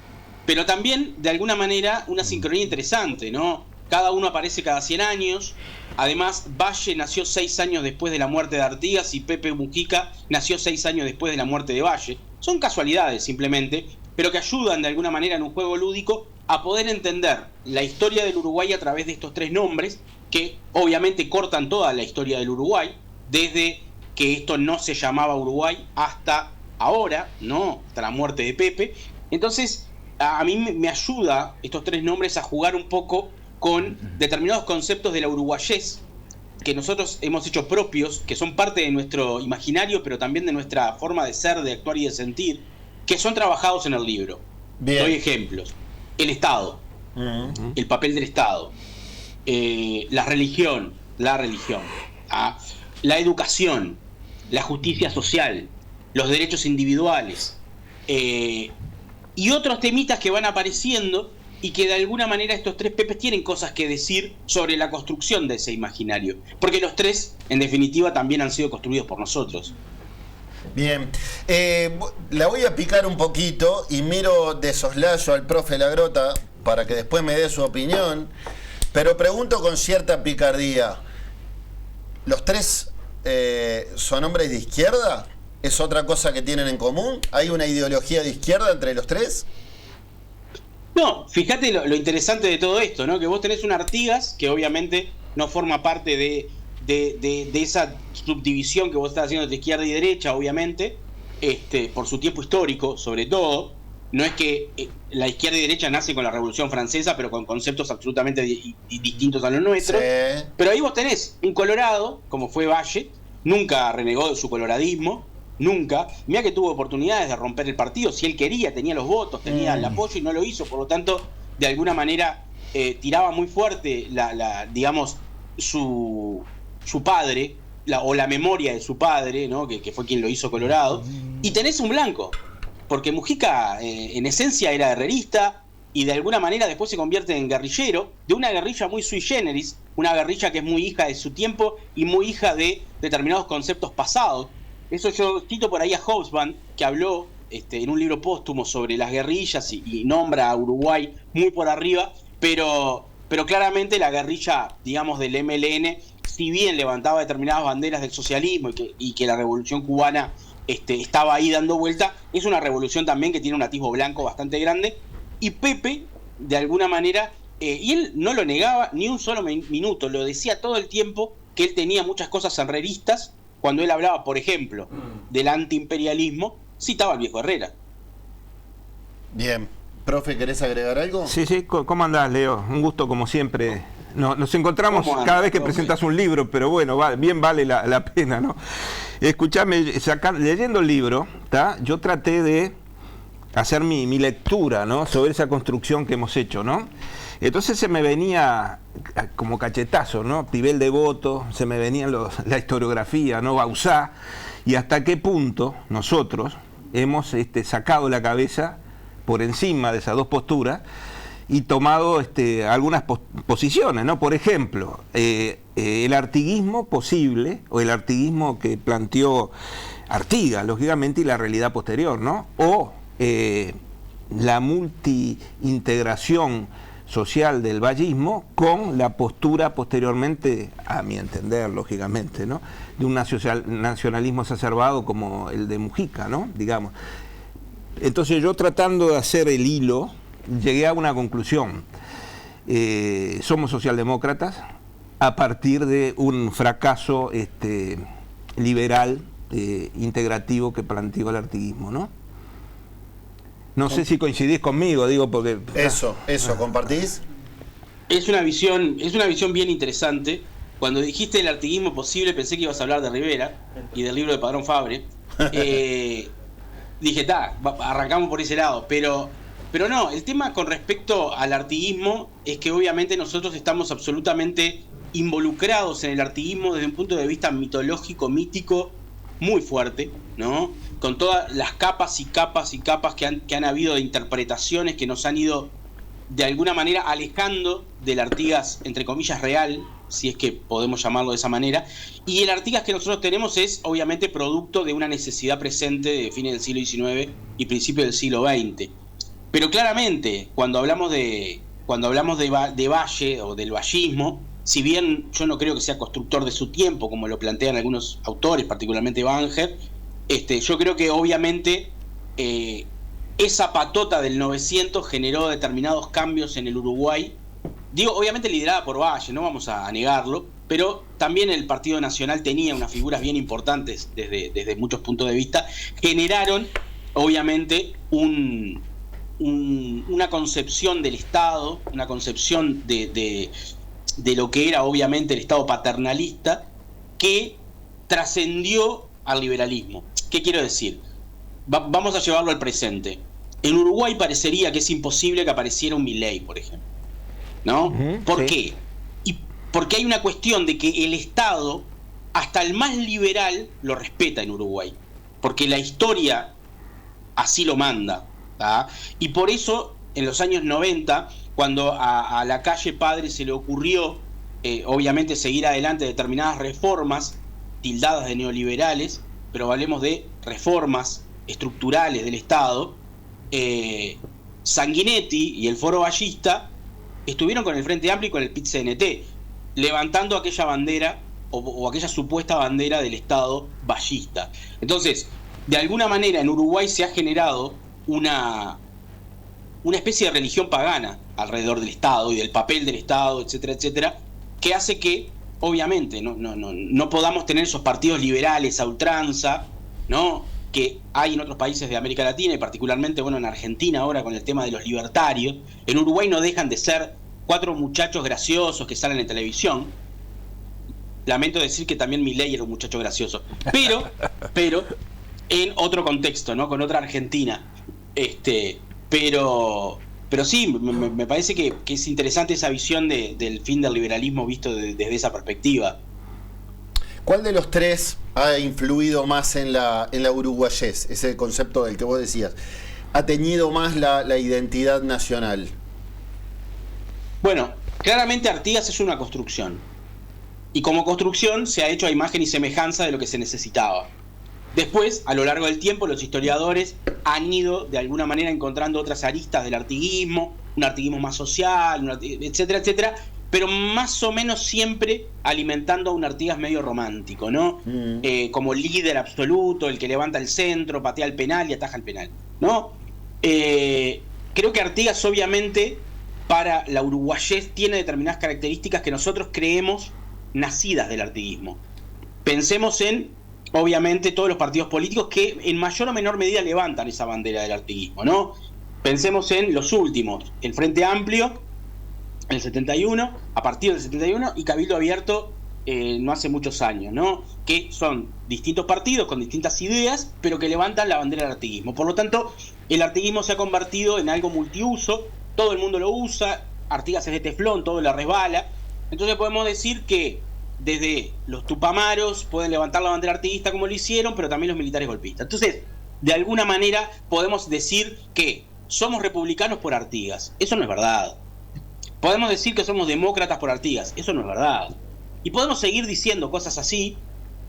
Speaker 16: pero también, de alguna manera, una sincronía interesante, ¿no? Cada uno aparece cada 100 años. Además, Valle nació 6 años después de la muerte de Artigas y Pepe Mujica nació 6 años después de la muerte de Valle. Son casualidades simplemente, pero que ayudan de alguna manera en un juego lúdico a poder entender la historia del Uruguay a través de estos tres nombres, que obviamente cortan toda la historia del Uruguay, desde que esto no se llamaba Uruguay hasta ahora, ¿no? Hasta la muerte de Pepe. Entonces, a mí me ayuda estos tres nombres a jugar un poco con determinados conceptos de la uruguayés que nosotros hemos hecho propios, que son parte de nuestro imaginario, pero también de nuestra forma de ser, de actuar y de sentir, que son trabajados en el libro.
Speaker 2: Bien.
Speaker 16: Doy ejemplos. El Estado, el papel del Estado, la religión, la educación, la justicia social, los derechos individuales, y otros temitas que van apareciendo y que de alguna manera estos tres Pepes tienen cosas que decir sobre la construcción de ese imaginario. Porque los tres, en definitiva, también han sido construidos por nosotros.
Speaker 2: Bien. La voy a picar un poquito y miro de soslayo al profe Lagrota para que después me dé su opinión. Pero pregunto con cierta picardía. ¿Los tres son hombres de izquierda? ¿Es otra cosa que tienen en común? ¿Hay una ideología de izquierda entre los tres?
Speaker 16: No, fíjate lo interesante de todo esto, ¿no? Que vos tenés un Artigas que obviamente no forma parte de esa subdivisión que vos estás haciendo de izquierda y derecha, obviamente, por su tiempo histórico, sobre todo. No es que la izquierda y derecha nace con la Revolución Francesa, pero con conceptos absolutamente distintos a los nuestros.
Speaker 2: Sí.
Speaker 16: Pero ahí vos tenés un colorado, como fue Valle, nunca renegó de su coloradismo, nunca. Mirá que tuvo oportunidades de romper el partido, si él quería, tenía los votos, tenía el apoyo y no lo hizo. Por lo tanto, de alguna manera tiraba muy fuerte digamos, su padre, o la memoria de su padre, ¿no? que fue quien lo hizo colorado. Y tenés un blanco, porque Mujica en esencia era herrerista y de alguna manera después se convierte en guerrillero, de una guerrilla muy sui generis, una guerrilla que es muy hija de su tiempo y muy hija de determinados conceptos pasados. Eso yo cito por ahí a Hobsbawm, que habló en un libro póstumo sobre las guerrillas y nombra a Uruguay muy por arriba, pero claramente la guerrilla, digamos, del MLN, si bien levantaba determinadas banderas del socialismo y que la revolución cubana estaba ahí dando vuelta, es una revolución también que tiene un atisbo blanco bastante grande. Y Pepe, de alguna manera, y él no lo negaba ni un solo minuto, lo decía todo el tiempo, que él tenía muchas cosas herreristas. Cuando él hablaba, por ejemplo, del antiimperialismo, citaba al viejo Herrera.
Speaker 2: Bien. Profe, ¿querés agregar algo?
Speaker 4: Sí, ¿cómo andás, Leo? Un gusto como siempre. Nos encontramos cada vez que presentas un libro, pero bueno, bien vale la pena, ¿no? Escuchame, leyendo el libro, yo traté de hacer mi lectura, ¿no? Sobre esa construcción que hemos hecho, ¿no? Entonces se me venía como cachetazo, ¿no? Pibel Devoto, se me venía la historiografía, ¿no? Bauzá, y hasta qué punto nosotros hemos sacado la cabeza por encima de esas dos posturas y tomado algunas posiciones, ¿no? Por ejemplo, el artiguismo posible, o el artiguismo que planteó Artigas, lógicamente, y la realidad posterior, ¿no? O la multiintegración social del vallismo con la postura posteriormente, a mi entender, lógicamente, ¿no? De un nacionalismo exacerbado como el de Mujica, ¿no? Digamos. Entonces yo, tratando de hacer el hilo, llegué a una conclusión. Somos socialdemócratas a partir de un fracaso liberal, integrativo que planteó el artiguismo, ¿no? No sé si coincidís conmigo, digo, porque...
Speaker 2: Eso, ¿compartís?
Speaker 16: Es una visión bien interesante. Cuando dijiste el artiguismo posible, pensé que ibas a hablar de Rivera y del libro de Padrón Fabre. Dije, arrancamos por ese lado, pero no, el tema con respecto al artiguismo es que obviamente nosotros estamos absolutamente involucrados en el artiguismo desde un punto de vista mitológico, mítico, muy fuerte, ¿no? Con todas las capas y capas y capas que han habido de interpretaciones que nos han ido de alguna manera alejando del Artigas, entre comillas, real, si es que podemos llamarlo de esa manera. Y el Artigas que nosotros tenemos es obviamente producto de una necesidad presente de fines del siglo XIX y principios del siglo XX. Pero claramente, cuando hablamos de Valle o del vallismo, si bien yo no creo que sea constructor de su tiempo, como lo plantean algunos autores, particularmente Banger, yo creo que obviamente esa patota del 900 generó determinados cambios en el Uruguay. Digo, obviamente liderada por Valle, no vamos a negarlo, pero también el Partido Nacional tenía unas figuras bien importantes desde muchos puntos de vista. Generaron, obviamente, una concepción del Estado, una concepción de lo que era obviamente el Estado paternalista, que trascendió al liberalismo. ¿Qué quiero decir? Vamos a llevarlo al presente. En Uruguay parecería que es imposible que apareciera un Milei, por ejemplo, ¿no? ¿Por qué? Y porque hay una cuestión de que el Estado, hasta el más liberal, lo respeta en Uruguay, porque la historia así lo manda, ¿tá? Y por eso, en los años 90, cuando a Lacalle Padre se le ocurrió, obviamente, seguir adelante determinadas reformas tildadas de neoliberales, pero hablemos de reformas estructurales del Estado, Sanguinetti y el Foro Vallista estuvieron con el Frente Amplio y con el PIT-CNT, levantando aquella bandera o aquella supuesta bandera del Estado vallista. Entonces, de alguna manera en Uruguay se ha generado una especie de religión pagana alrededor del Estado y del papel del Estado, etcétera, etcétera, que hace que, obviamente, no podamos tener esos partidos liberales a ultranza, ¿no? que hay en otros países de América Latina y particularmente, bueno, en Argentina ahora con el tema de los libertarios. En Uruguay no dejan de ser 4 muchachos graciosos que salen en televisión. Lamento decir que también Milei era un muchacho gracioso, pero en otro contexto, ¿no? Con otra Argentina. Pero sí, me parece que es interesante esa visión del fin del liberalismo visto desde esa perspectiva.
Speaker 2: ¿Cuál de los tres ha influido más en la uruguayés? Ese concepto del que vos decías. ¿Ha teñido más la identidad nacional?
Speaker 16: Bueno, claramente Artigas es una construcción. Y como construcción se ha hecho a imagen y semejanza de lo que se necesitaba. Después, a lo largo del tiempo, los historiadores han ido de alguna manera encontrando otras aristas del artiguismo, un artiguismo más social, etcétera, etcétera, pero más o menos siempre alimentando a un Artigas medio romántico, ¿no? Como líder absoluto, el que levanta el centro, patea el penal y ataja el penal, ¿no? Creo que Artigas, obviamente, para la uruguayés tiene determinadas características que nosotros creemos nacidas del artiguismo. Pensemos en, obviamente, todos los partidos políticos que en mayor o menor medida levantan esa bandera del artiguismo, ¿no? Pensemos en los últimos, el Frente Amplio, el 71, a partir del 71, y Cabildo Abierto no hace muchos años, ¿no? Que son distintos partidos con distintas ideas, pero que levantan la bandera del artiguismo. Por lo tanto, el artiguismo se ha convertido en algo multiuso, todo el mundo lo usa, Artigas es de teflón, todo le resbala. Entonces podemos decir que desde los tupamaros pueden levantar la bandera artiguista como lo hicieron, pero también los militares golpistas. Entonces, de alguna manera podemos decir que somos republicanos por Artigas. Eso no es verdad. Podemos decir que somos demócratas por Artigas. Eso no es verdad. Y podemos seguir diciendo cosas así.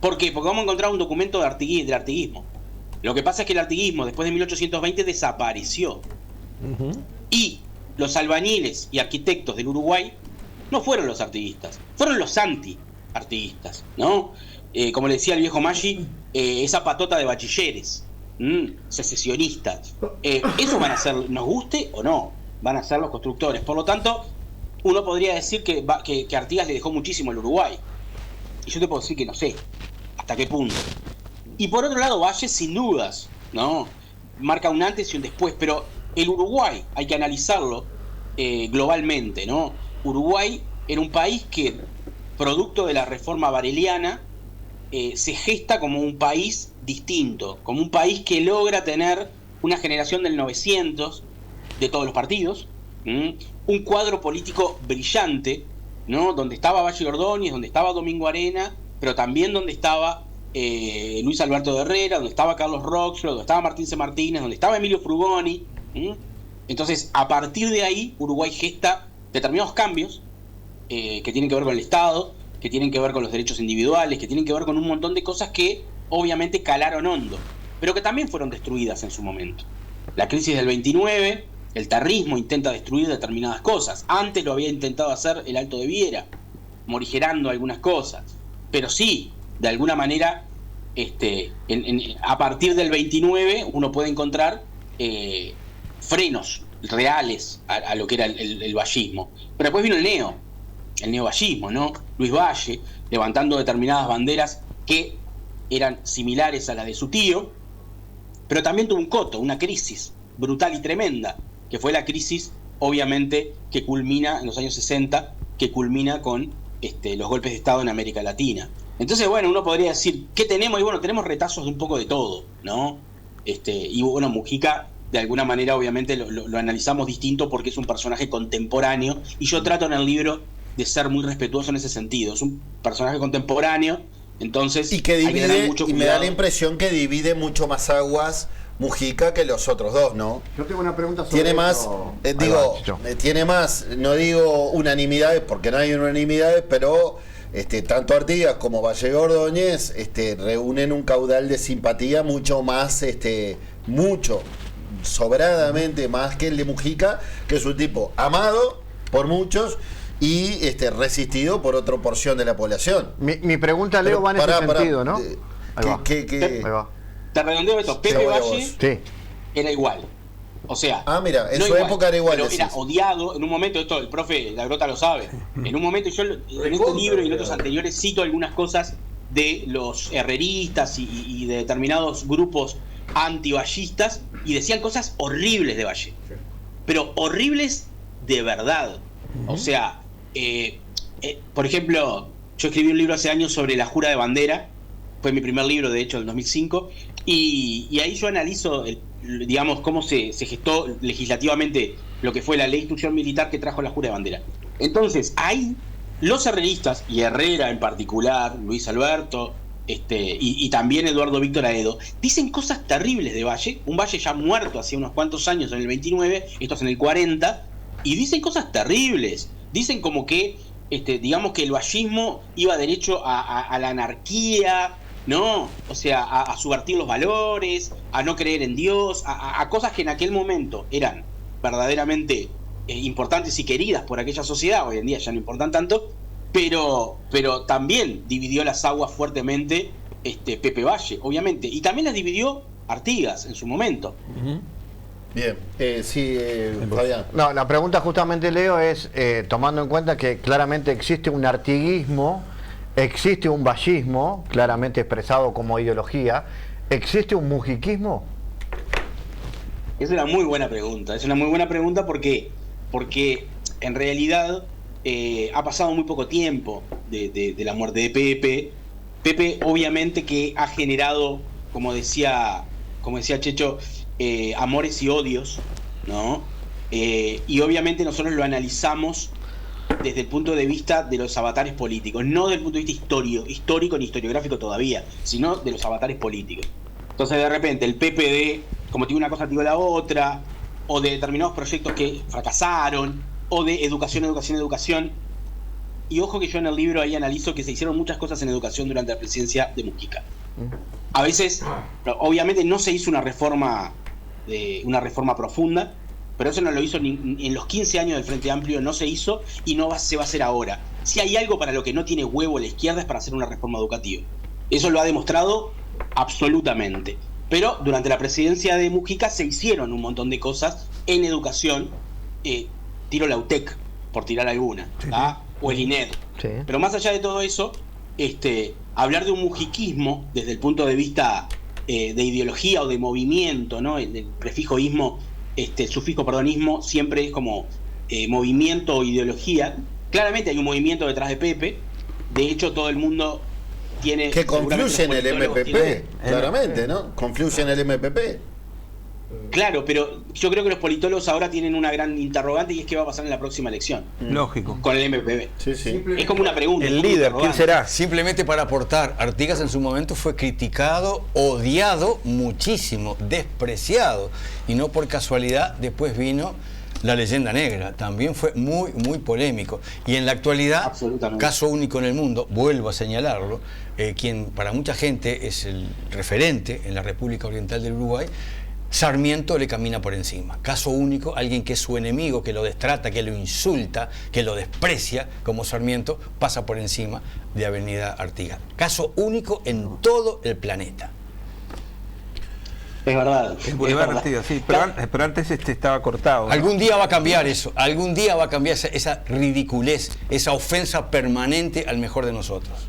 Speaker 16: ¿Por qué? Porque vamos a encontrar un documento del artiguismo. Lo que pasa es que el artiguismo después de 1820 desapareció. Y los albañiles y arquitectos del Uruguay no fueron los artiguistas, fueron los anti-artiguistas, ¿no? Como le decía el viejo Maggi, esa patota de bachilleres, secesionistas. Esos van a ser, nos guste o no, van a ser los constructores. Por lo tanto, uno podría decir que Artigas le dejó muchísimo al Uruguay. Y yo te puedo decir que no sé hasta qué punto. Y por otro lado, Valle, sin dudas, ¿no? Marca un antes y un después, pero el Uruguay hay que analizarlo globalmente, ¿no? Uruguay era un país que, producto de la reforma vareliana, se gesta como un país distinto, como un país que logra tener una generación del 900 de todos los partidos, un cuadro político brillante, ¿no? Donde estaba Valle Ordóñez, donde estaba Domingo Arena, pero también donde estaba Luis Alberto de Herrera, donde estaba Carlos Roxford, donde estaba Martín C. Martínez, donde estaba Emilio Frugoni. Entonces, a partir de ahí, Uruguay gesta determinados cambios que tienen que ver con el Estado, que tienen que ver con los derechos individuales, que tienen que ver con un montón de cosas que obviamente calaron hondo, pero que también fueron destruidas en su momento. La crisis del 29, el terrismo intenta destruir determinadas cosas. Antes lo había intentado hacer el Alto de Viera, morigerando algunas cosas. Pero sí, de alguna manera, a partir del 29 uno puede encontrar frenos reales a lo que era el vallismo. Pero después vino el neovallismo, ¿no? Luis Valle, levantando determinadas banderas que eran similares a las de su tío, pero también tuvo un coto, una crisis brutal y tremenda, que fue la crisis, obviamente, que culmina en los años 60, que culmina con los golpes de Estado en América Latina. Entonces, bueno, uno podría decir, ¿qué tenemos? Y bueno, tenemos retazos de un poco de todo, ¿no? Y bueno, Mujica, de alguna manera, obviamente, lo analizamos distinto porque es un personaje contemporáneo, y yo trato en el libro de ser muy respetuoso en ese sentido. Es un personaje contemporáneo, entonces
Speaker 2: y que divide,
Speaker 16: hay que tener mucho
Speaker 2: y me da la impresión que divide mucho más aguas Mujica que los otros dos, ¿no?
Speaker 5: Yo tengo una pregunta sobre
Speaker 2: tiene más, tiene más, no digo unanimidades porque no hay unanimidades, pero tanto Artigas como Valle Ordóñez reúnen un caudal de simpatía mucho más, mucho, sobradamente más que el de Mujica, que es un tipo amado por muchos y resistido por otra porción de la población.
Speaker 5: Mi pregunta, Leo, va en ese sentido, ¿no?
Speaker 16: Ahí va. Te redondeo esto. Pepe Valle era igual. O sea,
Speaker 2: mira, en su época era igual.
Speaker 16: Pero era odiado en un momento, esto el profe Lagrota lo sabe. En un momento, yo en este libro y en otros anteriores cito algunas cosas de los herreristas y de determinados grupos antivallistas y decían cosas horribles de Valle, pero horribles de verdad. O sea, por ejemplo, yo escribí un libro hace años sobre la jura de bandera, fue mi primer libro, de hecho, del 2005, y ahí yo analizo, digamos, cómo se gestó legislativamente lo que fue la ley de instrucción militar que trajo la jura de bandera. Entonces, ahí los herreristas, y Herrera en particular, Luis Alberto, y también Eduardo Víctor Aedo, dicen cosas terribles de Valle, un Valle ya muerto hace unos cuantos años, en el 29, estos en el 40, y dicen cosas terribles. Dicen como que, digamos que el vallismo iba derecho a la anarquía, ¿no? O sea, a subvertir los valores, a no creer en Dios, a cosas que en aquel momento eran verdaderamente importantes y queridas por aquella sociedad, hoy en día ya no importan tanto, pero también dividió las aguas fuertemente Pepe Valle, obviamente, y también las dividió Artigas en su momento.
Speaker 2: Bien, sí, Fabián.
Speaker 5: No, la pregunta justamente, Leo, es tomando en cuenta que claramente existe un artiguismo, existe un vallismo, claramente expresado como ideología, ¿existe un mujiquismo?
Speaker 16: Es una muy buena pregunta, porque en realidad ha pasado muy poco tiempo de la muerte de Pepe. Pepe obviamente que ha generado, como decía Checho, amores y odios, ¿no? Y obviamente nosotros lo analizamos desde el punto de vista de los avatares políticos, no desde el punto de vista histórico ni historiográfico todavía, sino de los avatares políticos. Entonces de repente el PPD, como tiene una cosa, digo la otra, o de determinados proyectos que fracasaron, o de educación. Y ojo que yo en el libro ahí analizo que se hicieron muchas cosas en educación durante la presidencia de Mujica. A veces, obviamente no se hizo una reforma profunda, pero eso no lo hizo en los 15 años del Frente Amplio, no se hizo y se va a hacer ahora. Si hay algo para lo que no tiene huevo la izquierda es para hacer una reforma educativa. Eso lo ha demostrado absolutamente. Pero durante la presidencia de Mujica se hicieron un montón de cosas en educación, tiro la UTEC, por tirar alguna, o el INED. Sí. Pero más allá de todo eso, hablar de un mujiquismo desde el punto de vista de ideología o de movimiento, ¿no? El prefijo ismo, el sufijo ismo siempre es como movimiento o ideología. Claramente hay un movimiento detrás de Pepe. De hecho, todo el mundo tiene...
Speaker 2: Que confluye en el MPP, claramente, ¿no? Confluye en el MPP.
Speaker 16: Claro, pero yo creo que los politólogos ahora tienen una gran interrogante y es qué va a pasar en la próxima elección.
Speaker 4: Lógico.
Speaker 16: Con el MPP.
Speaker 2: Sí, sí.
Speaker 16: Es como una pregunta.
Speaker 4: El líder, ¿quién será?
Speaker 6: Simplemente para aportar, Artigas en su momento fue criticado, odiado muchísimo, despreciado. Y no por casualidad, después vino La Leyenda Negra. También fue muy, muy polémico. Y en la actualidad, caso único en el mundo, vuelvo a señalarlo, quien para mucha gente es el referente en la República Oriental del Uruguay, Sarmiento le camina por encima. Caso único, alguien que es su enemigo, que lo destrata, que lo insulta, que lo desprecia, como Sarmiento, pasa por encima de Avenida Artigas. Caso único en todo el planeta.
Speaker 16: Es verdad.
Speaker 4: El Boulevard Artigas, sí, pero antes estaba cortado, ¿no?
Speaker 6: Algún día va a cambiar eso, algún día va a cambiar esa ridiculez, esa ofensa permanente al mejor de nosotros.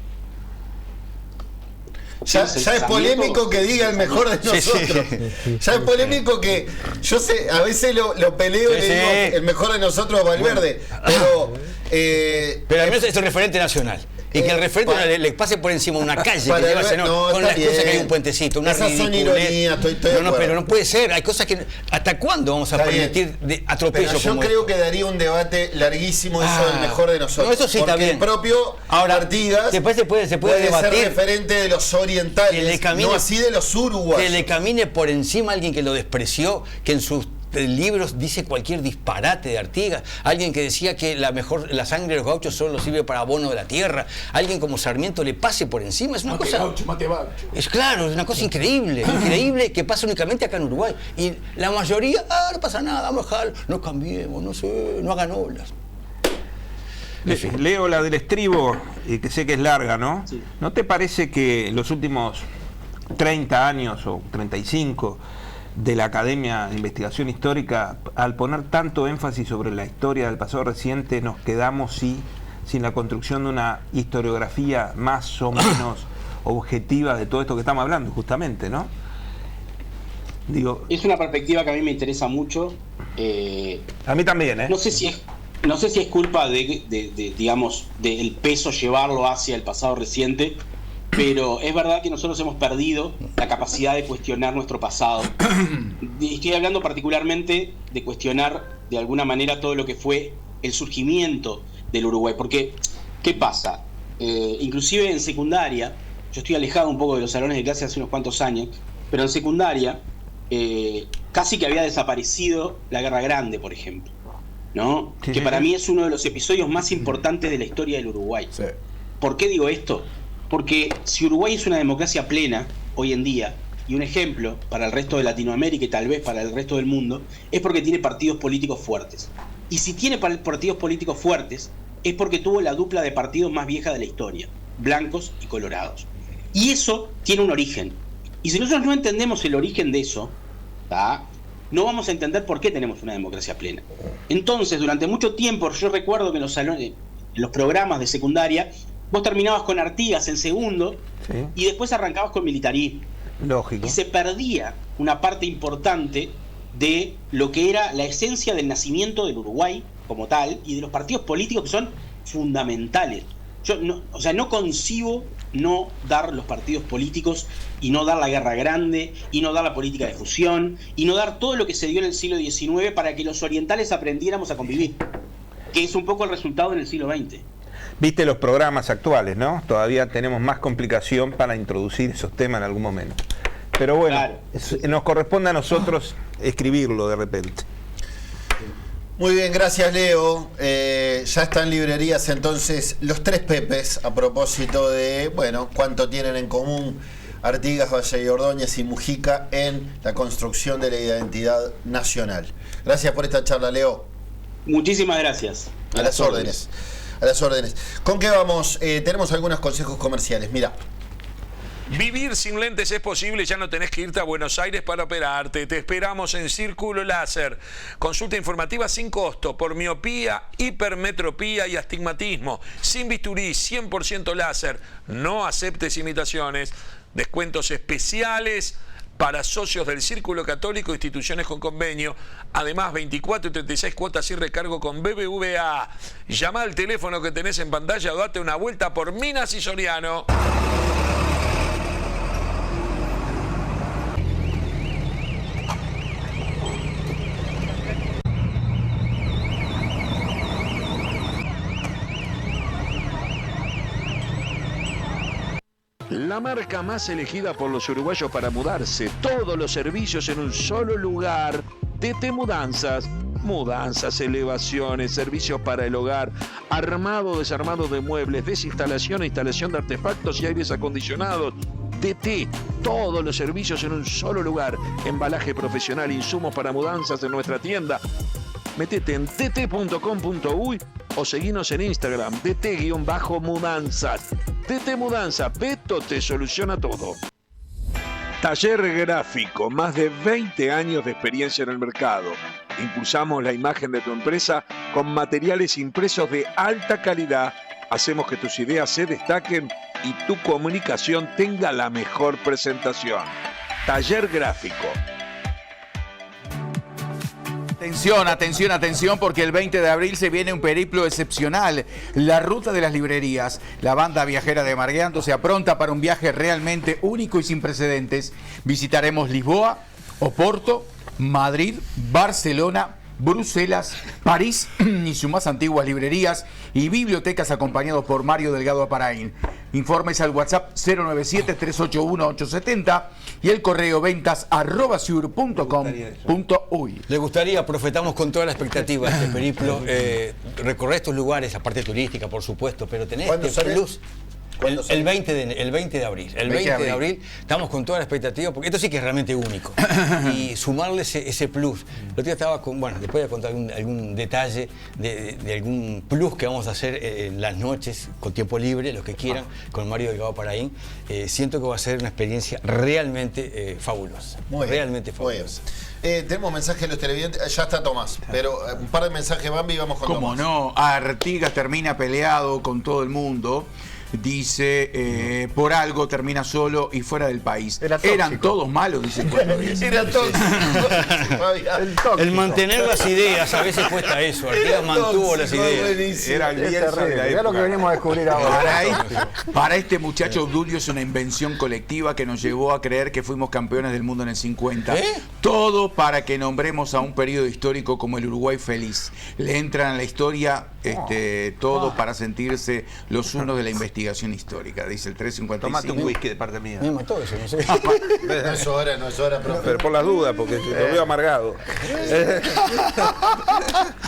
Speaker 2: Ya es polémico que diga el mejor de nosotros. Ya es polémico que yo sé, a veces lo peleo y le digo el mejor de nosotros a Valverde,
Speaker 6: pero al menos es un referente nacional. Y que el referente le pase por encima una calle que lleva ese nombre, con la excusa que hay un puentecito, una
Speaker 2: esas son ironías, estoy
Speaker 6: pero no puede ser, hay cosas que... ¿Hasta cuándo vamos a permitir atropellos como
Speaker 2: yo creo que daría un debate larguísimo eso del mejor de nosotros.
Speaker 6: No, eso sí,
Speaker 2: porque
Speaker 6: está bien.
Speaker 2: El propio Artigas
Speaker 6: después se puede debatir,
Speaker 2: ser referente de los orientales, no así de los uruguayos.
Speaker 6: Que le camine por encima a alguien que lo despreció, que en sus libros dice cualquier disparate de Artigas, alguien que decía que la sangre de los gauchos solo sirve para abono de la tierra, alguien como Sarmiento le pase por encima, es una cosa... Es claro, es una cosa increíble que pasa únicamente acá en Uruguay. Y la mayoría, no pasa nada, vamos a dejar, no cambiemos, no hagan olas.
Speaker 4: Leo la del estribo, que sé que es larga, ¿no? Sí. ¿No te parece que los últimos 30 años o 35 de la Academia de Investigación Histórica, al poner tanto énfasis sobre la historia del pasado reciente, nos quedamos sin la construcción de una historiografía más o menos objetiva de todo esto que estamos hablando, justamente, ¿no? Digo,
Speaker 16: es una perspectiva que a mí me interesa mucho.
Speaker 4: A mí también, ¿eh?
Speaker 16: No sé si es culpa digamos, del peso llevarlo hacia el pasado reciente, pero es verdad que nosotros hemos perdido la capacidad de cuestionar nuestro pasado. Estoy hablando particularmente de cuestionar de alguna manera todo lo que fue el surgimiento del Uruguay, porque ¿qué pasa? Inclusive en secundaria, yo estoy alejado un poco de los salones de clase hace unos cuantos años, pero en secundaria casi que había desaparecido la Guerra Grande, por ejemplo, ¿no? Que para mí es uno de los episodios más importantes de la historia del Uruguay.
Speaker 3: Sí.
Speaker 16: ¿Por qué digo esto? Porque si Uruguay es una democracia plena hoy en día, y un ejemplo para el resto de Latinoamérica y tal vez para el resto del mundo, es porque tiene partidos políticos fuertes. Y si tiene partidos políticos fuertes, es porque tuvo la dupla de partidos más vieja de la historia, blancos y colorados. Y eso tiene un origen. Y si nosotros no entendemos el origen de eso, no vamos a entender por qué tenemos una democracia plena. Entonces, durante mucho tiempo, yo recuerdo que en los salones, en los programas de secundaria, vos terminabas con Artigas en segundo, sí, y después arrancabas con militarismo.
Speaker 4: Lógico.
Speaker 16: Y se perdía una parte importante de lo que era la esencia del nacimiento del Uruguay como tal y de los partidos políticos que son fundamentales. Yo no concibo no dar los partidos políticos y no dar la Guerra Grande y no dar la política de fusión y no dar todo lo que se dio en el siglo XIX para que los orientales aprendiéramos a convivir, que es un poco el resultado en el siglo XX.
Speaker 4: Viste los programas actuales, ¿no? Todavía tenemos más complicación para introducir esos temas en algún momento. Pero bueno, claro, nos corresponde a nosotros escribirlo de repente.
Speaker 2: Muy bien, gracias Leo. Ya están en librerías entonces los tres Pepes, a propósito de, bueno, cuánto tienen en común Artigas, Valle y Ordóñez y Mujica en la construcción de la identidad nacional. Gracias por esta charla, Leo.
Speaker 16: Muchísimas gracias.
Speaker 2: A las órdenes. A las órdenes. ¿Con qué vamos? Tenemos algunos consejos comerciales. Mira.
Speaker 8: Vivir sin lentes es posible, ya no tenés que irte a Buenos Aires para operarte. Te esperamos en Círculo Láser. Consulta informativa sin costo por miopía, hipermetropía y astigmatismo. Sin bisturí, 100% láser. No aceptes imitaciones. Descuentos especiales para socios del Círculo Católico, instituciones con convenio. Además, 24 y 36 cuotas sin recargo con BBVA. Llama al teléfono que tenés en pantalla o date una vuelta por Minas y Soriano. La marca más elegida por los uruguayos para mudarse. Todos los servicios en un solo lugar. DT Mudanzas. Mudanzas, elevaciones, servicios para el hogar, armado, desarmado de muebles, desinstalación e instalación de artefactos y aires acondicionados. DT, todos los servicios en un solo lugar. Embalaje profesional, insumos para mudanzas en nuestra tienda. Metete en dt.com.uy o seguinos en Instagram, dt_mudanzas. DT Mudanza, Beto te soluciona todo. Taller Gráfico, más de 20 años de experiencia en el mercado. Impulsamos la imagen de tu empresa con materiales impresos de alta calidad. Hacemos que tus ideas se destaquen y tu comunicación tenga la mejor presentación. Taller Gráfico.
Speaker 3: Atención, atención, atención, porque el 20 de abril se viene un periplo excepcional. La ruta de las librerías. La banda viajera de Margueando se apronta para un viaje realmente único y sin precedentes. Visitaremos Lisboa, Oporto, Madrid, Barcelona, Bruselas, París y sus más antiguas librerías y bibliotecas, acompañados por Mario Delgado Aparaín. Informes al WhatsApp 097-381-870 y el correo ventas@sur.com.uy.
Speaker 6: Le gustaría, profetamos con toda la expectativa de este periplo, recorrer estos lugares, la parte turística, por supuesto, pero tenés este plus. El 20 de abril. El 20 de abril estamos con toda la expectativa, porque esto sí que es realmente único. Y sumarle ese plus. El otro día estaba con, bueno, después de contar algún detalle de algún plus que vamos a hacer en las noches, con tiempo libre, los que quieran, con Mario Delgado Paraín. Siento que va a ser una experiencia realmente fabulosa. Realmente fabulosa.
Speaker 2: Tenemos mensajes de los televidentes. Ya está Tomás, pero un par de mensajes, Bambi, y vamos con
Speaker 3: Tomás. ¿Cómo no? Artigas termina peleado con todo el mundo. dice, por algo termina solo y fuera del país. Eran todos malos, dice el 410.
Speaker 5: Era tóxico.
Speaker 6: El mantener las ideas a veces cuesta eso. Artigas mantuvo las ideas.
Speaker 3: Era el Bielsa de la
Speaker 5: Mirá lo que
Speaker 3: época.
Speaker 5: venimos a descubrir ahora.
Speaker 3: Para este muchacho Obdulio es una invención colectiva que nos llevó a creer que fuimos campeones del mundo en el 50. Todo para que nombremos a un periodo histórico como el Uruguay feliz. Le entran a la historia todo para sentirse los unos de la investigación histórica, dice el 355.
Speaker 4: Tomate un whisky de parte mía.
Speaker 6: Me mató eso, no sé.
Speaker 2: No es hora, profe.
Speaker 4: Pero por las dudas, porque lo veo amargado.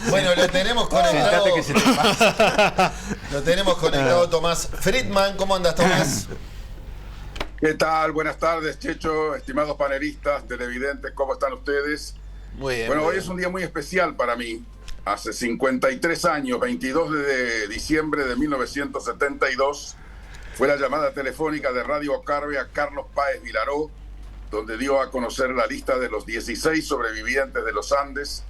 Speaker 2: Bueno, lo tenemos conectado.
Speaker 3: Sentate que se te pasa.
Speaker 2: Lo tenemos conectado Tomás Friedman. ¿Cómo andas, Tomás?
Speaker 17: ¿Qué tal? Buenas tardes, Checho, estimados panelistas, televidentes, ¿cómo están ustedes?
Speaker 2: Muy bien.
Speaker 17: Bueno,
Speaker 2: muy
Speaker 17: hoy
Speaker 2: bien.
Speaker 17: es un día muy especial para mí. Hace 53 años, 22 de diciembre de 1972, fue la llamada telefónica de Radio Ocarbe a Carlos Páez Vilaró, donde dio a conocer la lista de los 16 sobrevivientes de los Andes,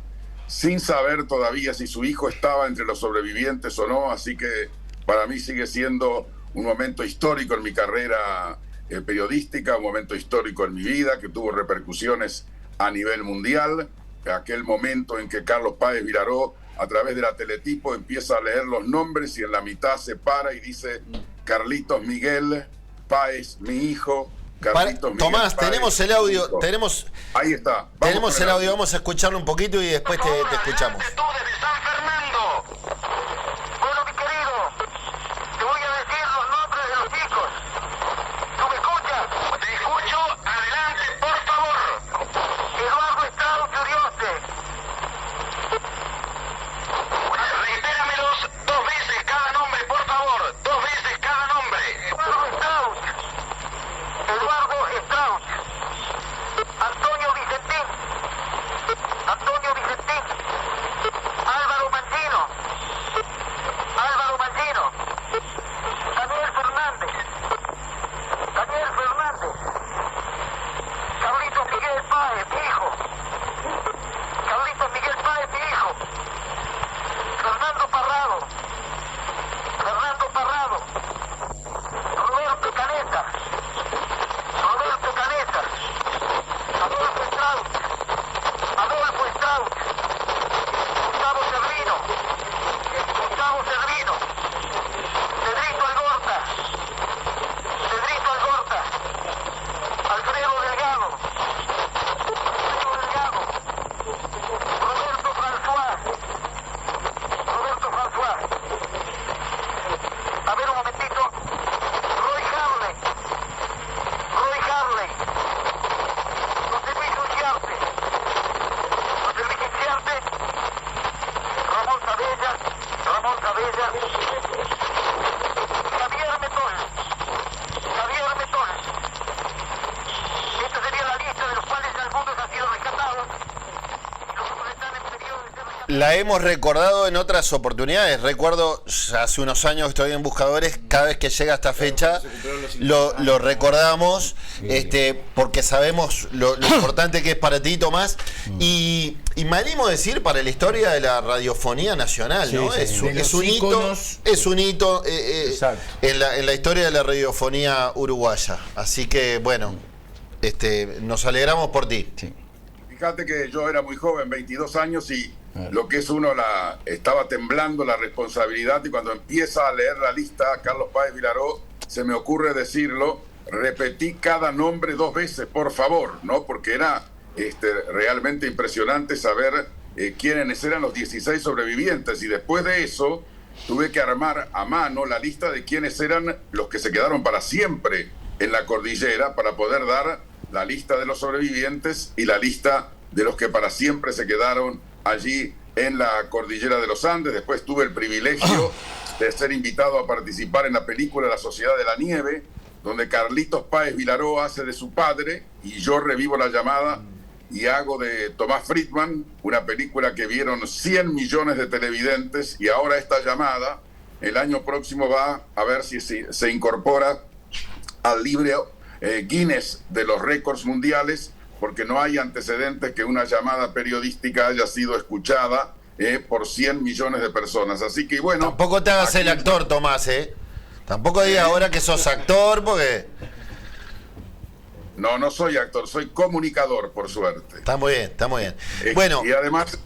Speaker 17: sin saber todavía si su hijo estaba entre los sobrevivientes o no, así que para mí sigue siendo un momento histórico en mi carrera periodística, un momento histórico en mi vida que tuvo repercusiones a nivel mundial. Aquel momento en que Carlos Páez Vilaró, a través de la teletipo, empieza a leer los nombres y en la mitad se para y dice: Carlitos Miguel Páez, mi hijo. Carlitos Miguel
Speaker 2: Tomás,
Speaker 17: Páez,
Speaker 2: tenemos el audio, tenemos,
Speaker 17: ahí está. Vamos
Speaker 2: tenemos
Speaker 17: con
Speaker 2: el audio, vamos a escucharlo un poquito y después te escuchamos.
Speaker 18: Bueno, mi querido, te voy a decir los nombres de los chicos. ¿Tú me escuchas? Te escucho. Adelante, por favor. Eduardo Estrado Furioste. Reitéramelos 2 veces cada nombre, por favor. 2 veces cada nombre. Eduardo Estrado. Eduardo Estrado. Antonio Vicentín. Antonio Vicentín. Álvaro Mangino. Álvaro Mangino. Daniel Fernández. Daniel Fernández. Carlitos Miguel Páez, mi hijo. Carlitos Miguel Páez, mi hijo. Fernando Parrado. Fernando Parrado. Roberto Caneta. Roberto Caneta. Adolfo Strauss. Adolfo Strauss. Gustavo Servino. Gustavo Servino. Cedrito Algorta. Cedrito Algorta. Alfredo Delgado. Alfredo Delgado. Roberto François. Roberto François. A ver un momentito. Roy Harley. Roy Harley. José Luis Uchiarte. José Luis Uchiarte. Ramón Sabella. Ramón Sabella. Javier Metol. Javier Metol. Esta sería la lista de los cuales algunos han sido rescatados. Y los otros están en periodo de ser rescatados.
Speaker 2: La hemos recordado en otras oportunidades. Recuerdo, hace unos años que estoy en Buscadores, cada vez que llega esta fecha lo recordamos, porque sabemos lo importante que es para ti, Tomás, y me animo a decir para la historia de la radiofonía nacional, ¿no?
Speaker 6: Sí, sí.
Speaker 2: Es un hito en la historia de la radiofonía uruguaya. Así que, bueno, nos alegramos por ti.
Speaker 17: Fíjate que yo era muy joven, 22 años, y lo que es uno, estaba temblando la responsabilidad, y cuando empieza a leer la lista, Carlos Páez Vilaró, se me ocurre decirlo, repetí cada nombre 2 veces, por favor, ¿no? Porque era realmente impresionante saber quiénes eran los 16 sobrevivientes, y después de eso tuve que armar a mano la lista de quiénes eran los que se quedaron para siempre en la cordillera, para poder dar la lista de los sobrevivientes y la lista de los que para siempre se quedaron allí en la cordillera de los Andes. Después tuve el privilegio de ser invitado a participar en la película La Sociedad de la Nieve, donde Carlitos Páez Vilaró hace de su padre y yo revivo la llamada y hago de Tomás Friedman, una película que vieron 100 millones de televidentes, y ahora esta llamada el año próximo va a ver si se incorpora al libro Guinness de los récords mundiales, porque no hay antecedentes que una llamada periodística haya sido escuchada por 100 millones de personas. Así que bueno...
Speaker 2: Tampoco te hagas el actor, Tomás, Tampoco digas ahora que sos actor, porque...
Speaker 17: No, no soy actor, soy comunicador, por suerte.
Speaker 2: Está muy bien, está muy bien. Bueno.
Speaker 17: Y además,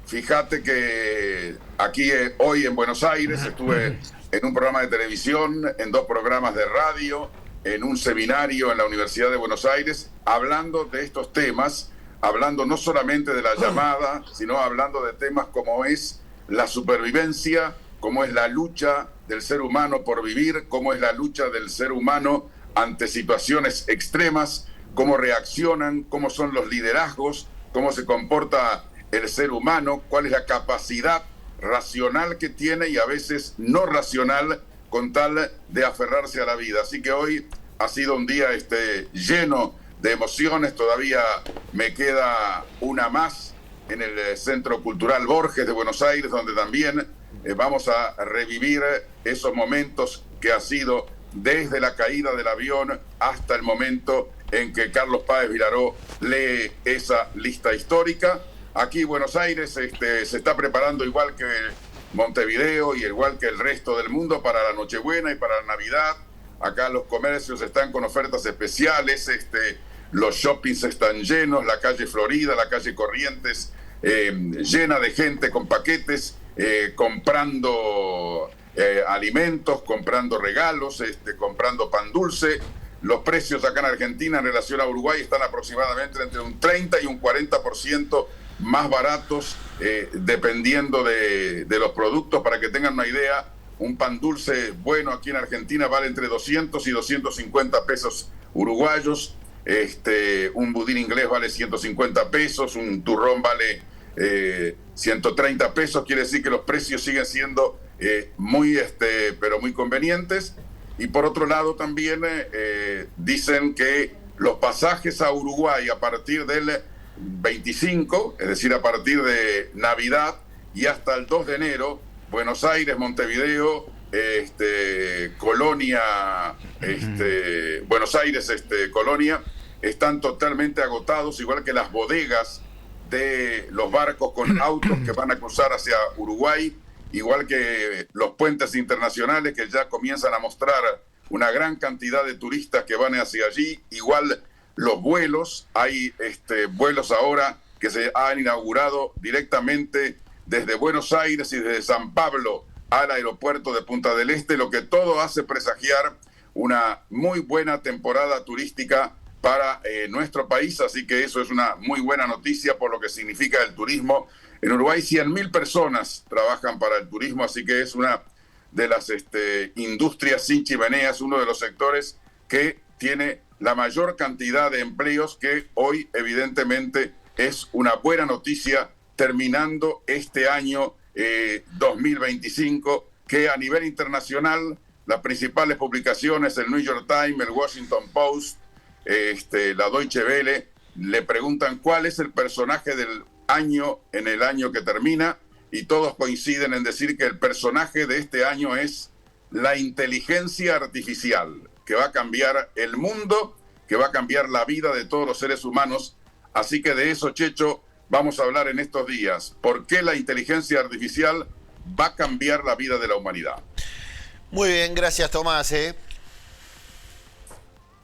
Speaker 17: fíjate que aquí hoy en Buenos Aires estuve en un programa de televisión, en 2 programas de radio, en un seminario en la Universidad de Buenos Aires, hablando de estos temas, hablando no solamente de la llamada, sino hablando de temas como es la supervivencia, como es la lucha del ser humano por vivir, como es la lucha del ser humano ante situaciones extremas, cómo reaccionan, cómo son los liderazgos, cómo se comporta el ser humano, cuál es la capacidad racional que tiene y a veces no racional con tal de aferrarse a la vida. Así que hoy ha sido un día lleno de emociones, todavía me queda una más en el Centro Cultural Borges de Buenos Aires, donde también vamos a revivir esos momentos que ha sido desde la caída del avión hasta el momento en que Carlos Páez Vilaró lee esa lista histórica. Aquí Buenos Aires se está preparando igual que Montevideo y igual que el resto del mundo para la Nochebuena y para la Navidad. Acá los comercios están con ofertas especiales, los shoppings están llenos, la calle Florida, la calle Corrientes llena de gente con paquetes, comprando alimentos, comprando regalos, comprando pan dulce. Los precios acá en Argentina en relación a Uruguay están aproximadamente entre un 30 y un 40% más baratos, dependiendo de los productos. Para que tengan una idea, un pan dulce bueno aquí en Argentina vale entre 200 y 250 pesos uruguayos, un budín inglés vale 150 pesos, un turrón vale 130 pesos, quiere decir que los precios siguen siendo pero muy convenientes. Y por otro lado también dicen que los pasajes a Uruguay a partir del 25, es decir, a partir de Navidad y hasta el 2 de enero, Buenos Aires, Montevideo, Colonia, Buenos Aires, Colonia, están totalmente agotados, igual que las bodegas de los barcos con autos que van a cruzar hacia Uruguay, igual que los puentes internacionales que ya comienzan a mostrar una gran cantidad de turistas que van hacia allí, igual los vuelos, hay vuelos ahora que se han inaugurado directamente desde Buenos Aires y desde San Pablo al aeropuerto de Punta del Este, lo que todo hace presagiar una muy buena temporada turística para nuestro país, así que eso es una muy buena noticia por lo que significa el turismo. En Uruguay 100.000 personas trabajan para el turismo, así que es una de las industrias sin chimeneas, uno de los sectores que tiene la mayor cantidad de empleos, que hoy evidentemente es una buena noticia terminando este año 2025, que a nivel internacional las principales publicaciones, el New York Times, el Washington Post, la Deutsche Welle, le preguntan cuál es el personaje del año en el año que termina, y todos coinciden en decir que el personaje de este año es la inteligencia artificial, que va a cambiar el mundo, que va a cambiar la vida de todos los seres humanos. Así que de eso, Checho, vamos a hablar en estos días. ¿Por qué la inteligencia artificial va a cambiar la vida de la humanidad?
Speaker 2: Muy bien, gracias, Tomás.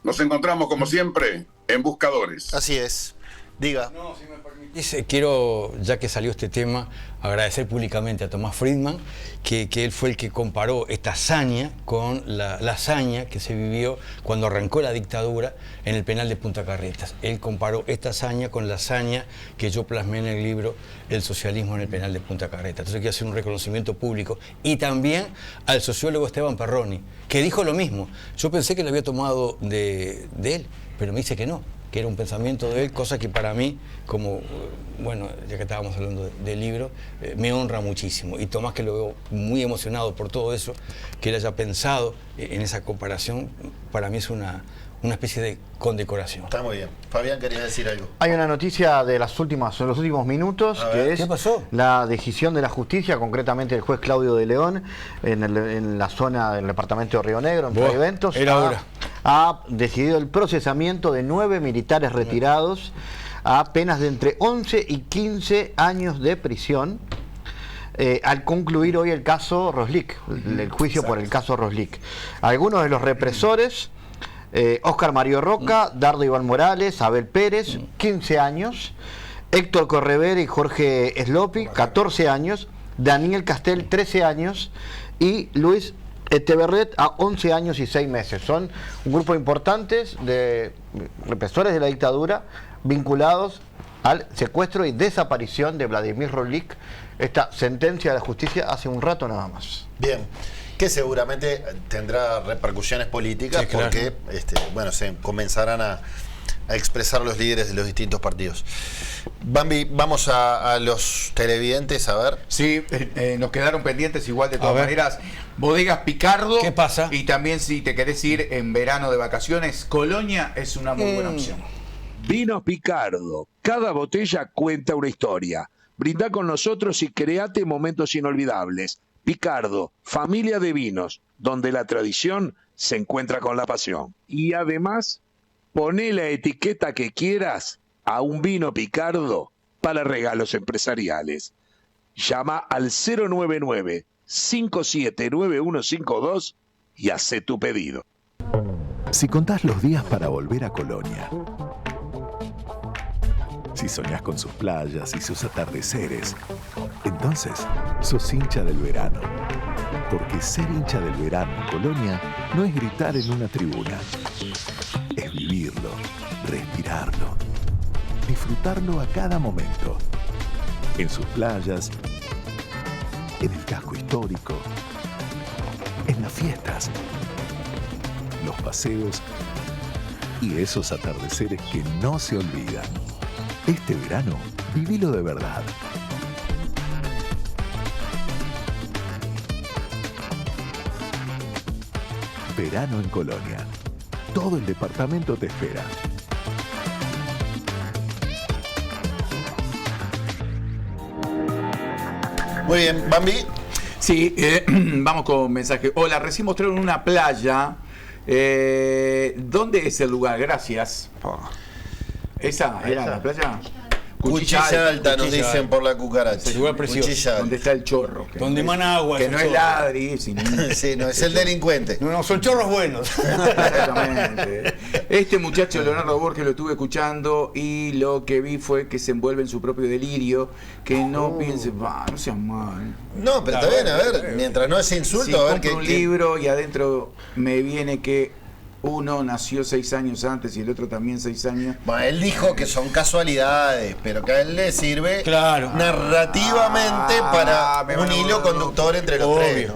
Speaker 17: Nos encontramos, como siempre, en Buscadores.
Speaker 2: Así es. Diga.
Speaker 6: No, si me permitís, quiero, ya que salió este tema, agradecer públicamente a Tomás Friedman, que él fue el que comparó esta hazaña con la hazaña que se vivió cuando arrancó la dictadura en el penal de Punta Carretas. Él comparó esta hazaña con la hazaña que yo plasmé en el libro El socialismo en el penal de Punta Carretas. Entonces quiero hacer un reconocimiento público. Y también al sociólogo Esteban Perroni, que dijo lo mismo. Yo pensé que lo había tomado de él, pero me dice que no, que era un pensamiento de él, cosa que para mí, como, bueno, ya que estábamos hablando del libro, me honra muchísimo. Y Tomás, que lo veo muy emocionado por todo eso, que él haya pensado en esa comparación, para mí es una especie de condecoración.
Speaker 2: Está muy bien. Fabián, quería decir algo.
Speaker 5: Hay una noticia de los últimos minutos, que es
Speaker 6: ¿qué pasó?
Speaker 5: La decisión de la justicia, concretamente el juez Claudio de León, en la zona del departamento de Río Negro, en Eventos, ha decidido el procesamiento de 9 militares retirados a penas de entre 11 y 15 años de prisión. al concluir hoy el caso Roslik, el juicio por el caso Roslik. Algunos de los represores, Óscar Mario Roca, Dardo Iván Morales, Abel Pérez, 15 años, Héctor Correvera y Jorge Slopi, 14 años, Daniel Castel, 13 años, y Luis Echeverret a 11 años y 6 meses. Son un grupo importante de represores de la dictadura vinculados al secuestro y desaparición de Vladimir Roslik. Esta sentencia de la justicia hace un rato nada más.
Speaker 2: Bien, que seguramente tendrá repercusiones políticas,
Speaker 6: sí, claro,
Speaker 2: porque bueno, se comenzarán a expresar los líderes de los distintos partidos. Bambi, vamos a los televidentes a ver.
Speaker 3: Sí, nos quedaron pendientes igual de todas maneras. Bodegas Picardo.
Speaker 6: ¿Qué pasa?
Speaker 3: Y también si te querés ir en verano de vacaciones, Colonia es una muy buena opción.
Speaker 7: Vinos Picardo. Cada botella cuenta una historia. Brindá con nosotros y create momentos inolvidables. Picardo, familia de vinos, donde la tradición se encuentra con la pasión. Y además, poné la etiqueta que quieras a un vino Picardo para regalos empresariales. Llama al 099-579152 y hacé tu pedido.
Speaker 19: Si contás los días para volver a Colonia, si soñás con sus playas y sus atardeceres, entonces sos hincha del verano. Porque ser hincha del verano en Colonia no es gritar en una tribuna, es vivirlo, respirarlo, disfrutarlo a cada momento. En sus playas, en el casco histórico, en las fiestas, los paseos y esos atardeceres que no se olvidan. Este verano, vivilo de verdad. Verano en Colonia. Todo el departamento te espera.
Speaker 2: Muy bien, Bambi.
Speaker 3: Sí, vamos con mensaje. Hola, recién mostraron una playa. ¿Dónde es el lugar? Gracias. ¿Esa era la playa?
Speaker 2: Cuchilla Alta, nos dicen por la cucaracha.
Speaker 6: El lugar precioso.
Speaker 3: Donde está el chorro.
Speaker 6: Donde emana agua.
Speaker 3: Que no es ladri, sino...
Speaker 2: Sí, no, es el delincuente.
Speaker 6: No, son chorros buenos.
Speaker 3: Exactamente. Este muchacho, Leonardo Borges, lo estuve escuchando y lo que vi fue que se envuelve en su propio delirio, que no piense, no seas mal.
Speaker 2: No, pero está bien, a ver, mientras no es insulto,
Speaker 3: si
Speaker 2: a ver
Speaker 3: compro un libro y adentro me viene que uno nació 6 años antes y el otro también 6 años.
Speaker 2: Bueno, él dijo que son casualidades, pero que a él le sirve narrativamente para un hilo conductor entre los tres.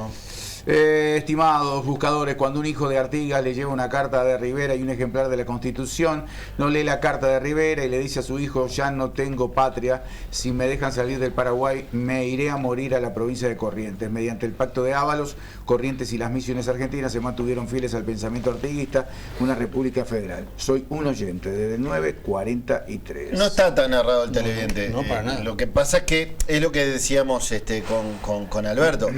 Speaker 3: Estimados buscadores, cuando un hijo de Artigas le lleva una carta de Rivera y un ejemplar de la Constitución, no lee la carta de Rivera y le dice a su hijo: ya no tengo patria, si me dejan salir del Paraguay me iré a morir a la provincia de Corrientes. Mediante el pacto de Ábalos, Corrientes y las misiones argentinas se mantuvieron fieles al pensamiento artiguista, una república federal. Soy un oyente desde el 9:43.
Speaker 2: No está tan narrado el televidente.
Speaker 6: No, para nada.
Speaker 2: Lo que pasa es que es lo que decíamos con Alberto.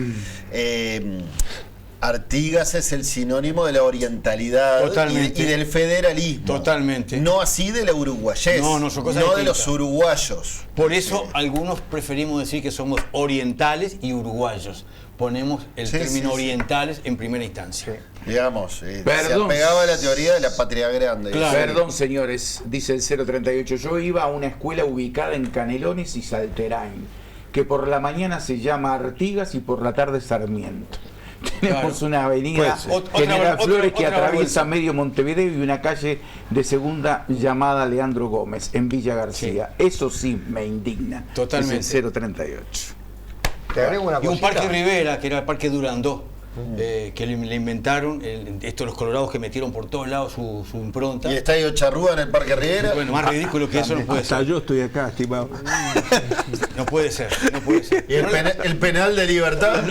Speaker 2: Artigas es el sinónimo de la orientalidad y del federalismo.
Speaker 6: Totalmente.
Speaker 2: No así de la uruguayés.
Speaker 6: No, son cosas
Speaker 2: no de
Speaker 6: distintas.
Speaker 2: los uruguayos.
Speaker 6: Por eso algunos preferimos decir que somos orientales y uruguayos. Ponemos el término orientales en primera instancia.
Speaker 2: Digamos, se apegaba a la teoría de la patria grande.
Speaker 3: Claro. Perdón, señores, dice el 038. Yo iba a una escuela ubicada en Canelones y Salterain, que por la mañana se llama Artigas y por la tarde Sarmiento. Tenemos una avenida General Flores que atraviesa medio Montevideo y una calle de segunda llamada Leandro Gómez en Villa García. Eso sí me indigna.
Speaker 6: Totalmente.
Speaker 3: Es el 038.
Speaker 5: Te agrego una
Speaker 6: Y un
Speaker 5: cosita.
Speaker 6: parque Rivera, que era el parque Durandó, que le inventaron, estos los colorados que metieron por todos lados su impronta.
Speaker 2: Y el estadio Charrúa en el Parque Rivera.
Speaker 6: Bueno, más ridículo que eso no puede ser.
Speaker 4: Yo estoy acá, estimado.
Speaker 6: No puede ser, no puede ser.
Speaker 2: Y el penal de Libertad,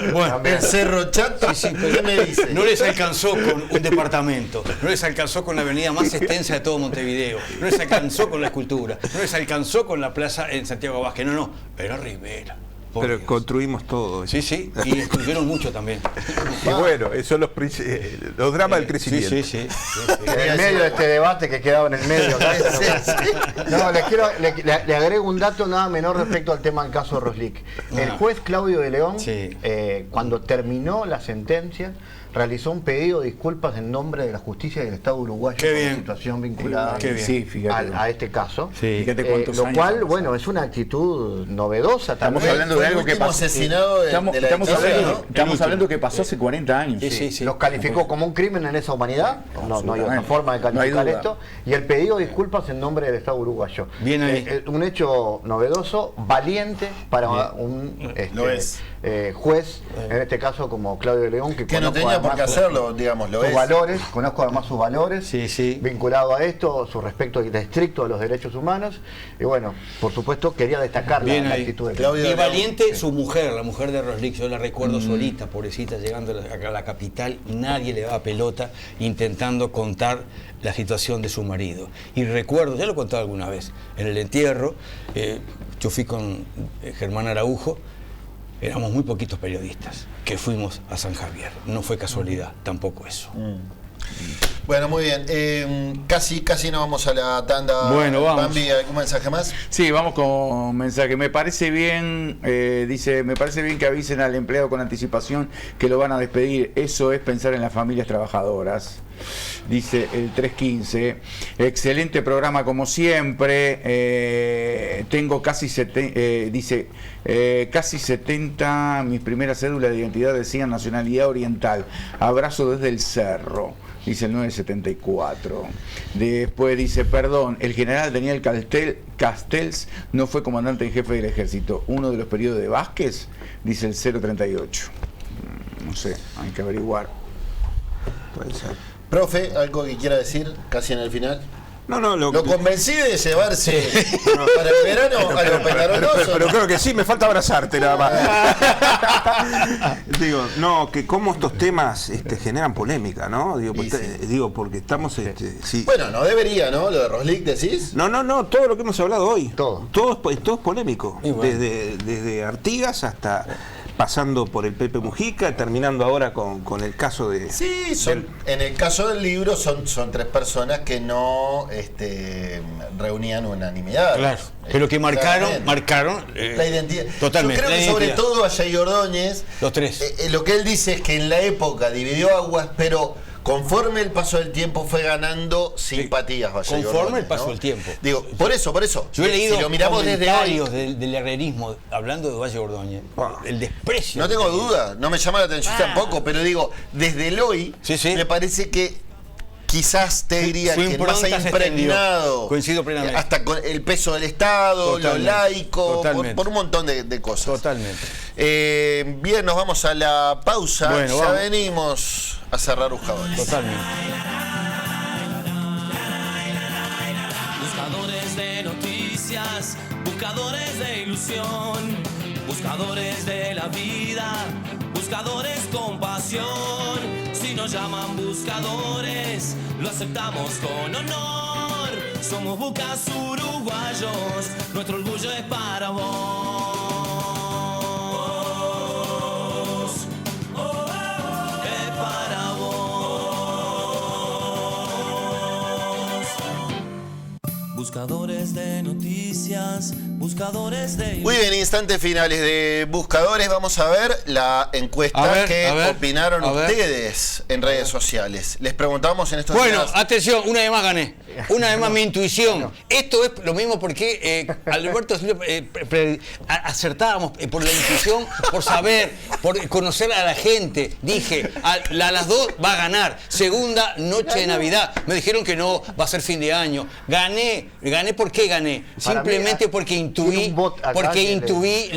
Speaker 2: el Cerro Chato, ¿qué me dice?
Speaker 6: No les alcanzó con un departamento, no les alcanzó con la avenida más extensa de todo Montevideo, no les alcanzó con la escultura, no les alcanzó con la plaza en Santiago Vázquez, no, era Rivera.
Speaker 4: Pero construimos todo.
Speaker 6: Sí, sí, y construyeron mucho también.
Speaker 4: Y bueno, esos son los dramas del crecimiento.
Speaker 6: Sí.
Speaker 5: En el medio de este debate que quedaba en el medio. No, le agrego un dato nada menor respecto al tema del caso de Roslik. El juez Claudio de León, cuando terminó la sentencia, realizó un pedido de disculpas en nombre de la justicia del Estado uruguayo por la situación vinculada a este caso. Lo cual, bueno, es una actitud novedosa.
Speaker 3: Estamos hablando de algo que pasó.
Speaker 2: Estamos
Speaker 3: hablando que pasó hace 40 años.
Speaker 5: Los calificó como un crimen en esa humanidad. No hay otra forma de calificar esto. Y el pedido de disculpas en nombre del Estado uruguayo. Un hecho novedoso, valiente para un juez, en este caso como Claudio de León, que
Speaker 2: no tenía por qué hacerlo, digamos,
Speaker 5: sus valores, conozco además sus valores vinculado a esto, su respeto estricto a los derechos humanos, y bueno, por supuesto quería destacar la actitud de Claudio.
Speaker 6: Y valiente su mujer, la mujer de Roslik, yo la recuerdo solita, pobrecita, llegando a la capital, nadie le daba pelota, intentando contar la situación de su marido. Y recuerdo, ya lo he contado alguna vez, en el entierro, yo fui con Germán Araujo. Éramos muy poquitos periodistas que fuimos a San Javier. No fue casualidad, tampoco eso.
Speaker 2: Bueno, muy bien. Casi nos vamos a la tanda.
Speaker 3: Bueno, vamos.
Speaker 2: Bambi, ¿algún mensaje más?
Speaker 3: Sí, vamos con mensaje. Me parece bien, dice, me parece bien que avisen al empleado con anticipación que lo van a despedir. Eso es pensar en las familias trabajadoras. Dice el 315. Excelente programa como siempre. Tengo casi 70. Mis primeras cédulas de identidad decían nacionalidad oriental. Abrazo desde el cerro. Dice el 974. Después dice, perdón, el general Daniel Castells no fue comandante en jefe del ejército. Uno de los periodos de Vázquez, dice el 038. No sé, hay que averiguar.
Speaker 2: Puede ser. Profe, ¿algo que quiera decir casi en el final?
Speaker 4: No,
Speaker 2: lo convencí de llevarse para el verano a los Peñaronosos.
Speaker 4: Pero creo que sí, me falta abrazarte nada más. Digo, que cómo estos temas generan polémica, ¿no? Porque estamos...
Speaker 2: Bueno, no debería, ¿no? Lo de Roslik, ¿decís?
Speaker 4: No, todo lo que hemos hablado hoy. Todo es polémico. Bueno. Desde Artigas hasta... pasando por el Pepe Mujica, terminando ahora con el caso de...
Speaker 2: Sí, en el caso del libro son tres personas que no reunían unanimidad.
Speaker 6: Claro, pero que marcaron
Speaker 2: la identidad.
Speaker 6: Totalmente.
Speaker 2: Yo creo que sobre todo a Jair Ordóñez,
Speaker 6: los tres.
Speaker 2: Lo que él dice es que en la época dividió aguas, pero conforme el paso del tiempo fue ganando simpatías.
Speaker 6: Conforme el paso del tiempo.
Speaker 2: Digo, por eso.
Speaker 6: Yo he leído
Speaker 2: si lo miramos desde hoy,
Speaker 6: del herrerismo, hablando de Valle Ordóñez, el desprecio.
Speaker 2: No tengo duda, no me llama la atención tampoco, pero digo, desde el hoy, me parece que quizás te diría que más ha impregnado.
Speaker 6: Coincido plenamente.
Speaker 2: Hasta con el peso del Estado, lo laico, por un montón de cosas.
Speaker 6: Totalmente.
Speaker 2: Bien, nos vamos a la pausa.
Speaker 6: Bueno,
Speaker 2: ya venimos a cerrar Buscadores.
Speaker 6: Totalmente.
Speaker 1: Buscadores de noticias, buscadores de ilusión, buscadores de la vida, buscadores con pasión. Si nos llaman buscadores, lo aceptamos con honor. Somos bucas uruguayos, nuestro orgullo es para vos. Es para vos. Buscadores de noticias, buscadores de...
Speaker 2: Muy bien, instantes finales de Buscadores. Vamos a ver la encuesta que opinaron ustedes en redes sociales. Les preguntamos en estos días...
Speaker 6: Bueno, atención, una vez más gané. Una vez más mi intuición. Esto es lo mismo porque Alberto acertábamos por la intuición, por saber, por conocer a la gente. Dije, a las 2 va a ganar. Segunda noche de Navidad. Me dijeron que no, va a ser fin de año. Gané. ¿Por qué gané? Simplemente porque intuí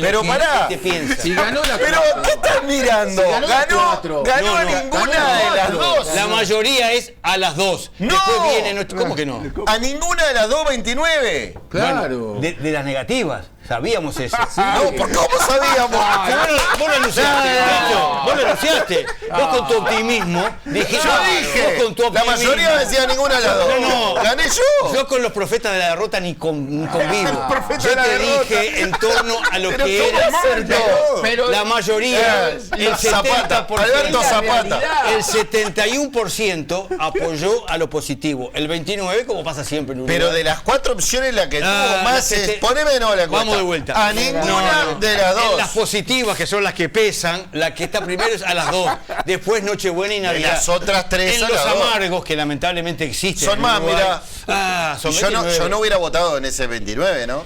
Speaker 2: pero
Speaker 6: lo
Speaker 2: pará,
Speaker 6: que te piensa.
Speaker 3: Si ganó la
Speaker 2: pero ¿qué estás mirando? Ganó a ninguna de las dos.
Speaker 6: La mayoría es a las 2.
Speaker 2: No.
Speaker 6: Después viene ¿cómo que no?
Speaker 2: A ninguna de las dos 29.
Speaker 3: Claro.
Speaker 6: Bueno, de las negativas. Sabíamos eso.
Speaker 2: No, ¿por cómo sabíamos?
Speaker 6: Vos lo anunciaste, Nacho, vos lo anunciaste. Vos con tu optimismo dijiste.
Speaker 2: Yo dije,
Speaker 6: vos con tu
Speaker 2: la mayoría decía ninguna de las dos.
Speaker 6: No,
Speaker 2: gané yo.
Speaker 6: Yo con los profetas de la derrota ni convivo. Yo te dije en torno a lo que era
Speaker 2: pero
Speaker 6: la mayoría, el 70%,
Speaker 2: Alberto Zapata.
Speaker 6: El 71% apoyó a lo positivo. El 29%, como pasa siempre en Uruguay.
Speaker 2: Pero de las 4 opciones, la que tuvo más es. Poneme de nuevo la cuenta.
Speaker 6: Vamos de vuelta.
Speaker 2: A ninguna de las dos.
Speaker 6: En las positivas, que son las que pesan, la que está primero es a las 2. Después Nochebuena y Navidad.
Speaker 2: En las otras 3
Speaker 6: en
Speaker 2: a
Speaker 6: los
Speaker 2: las 2.
Speaker 6: amargos, que lamentablemente existen.
Speaker 2: Son más, mira.
Speaker 6: Son
Speaker 2: yo no hubiera votado en ese 29, ¿no?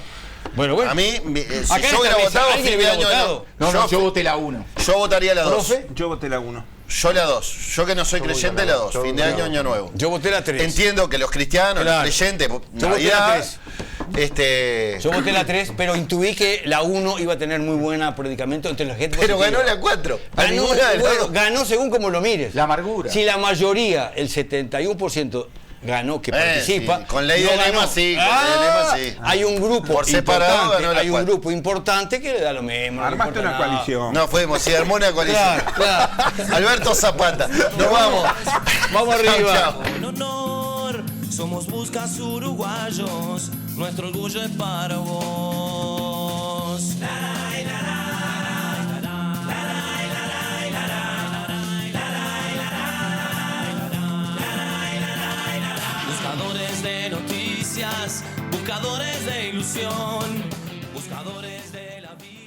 Speaker 6: Bueno.
Speaker 2: A mí, si yo hubiera votado,
Speaker 6: ¿alguien hubiera votado?
Speaker 3: No, yo voté la 1.
Speaker 2: Yo votaría la 2.
Speaker 4: Yo voté la 1.
Speaker 2: Yo la 2. Yo que no soy creyente, la 2. Fin de año, año nuevo.
Speaker 6: Yo voté la 3.
Speaker 2: Entiendo que los cristianos, los creyentes,
Speaker 6: yo voté la
Speaker 2: 3.
Speaker 6: Yo voté la 3, pero intuí que la 1 iba a tener muy buena predicamento entre la gente.
Speaker 2: Pero ganó la 4.
Speaker 6: Ganó según como lo mires.
Speaker 3: La amargura.
Speaker 6: Si la mayoría, el 71%, ganó, que participa.
Speaker 2: Sí. Con ley de lema sí,
Speaker 6: Hay un grupo
Speaker 2: por separado,
Speaker 6: un grupo importante que le da lo mismo.
Speaker 4: Armaste una coalición.
Speaker 2: No fuimos, sí, armó una coalición.
Speaker 6: Claro.
Speaker 2: Alberto Zapata. Nos vamos.
Speaker 6: Vamos arriba.
Speaker 2: Chau.
Speaker 1: En honor, somos buscas uruguayos, nuestro orgullo es para vos. Buscadores de noticias, buscadores de ilusión, buscadores de la vida.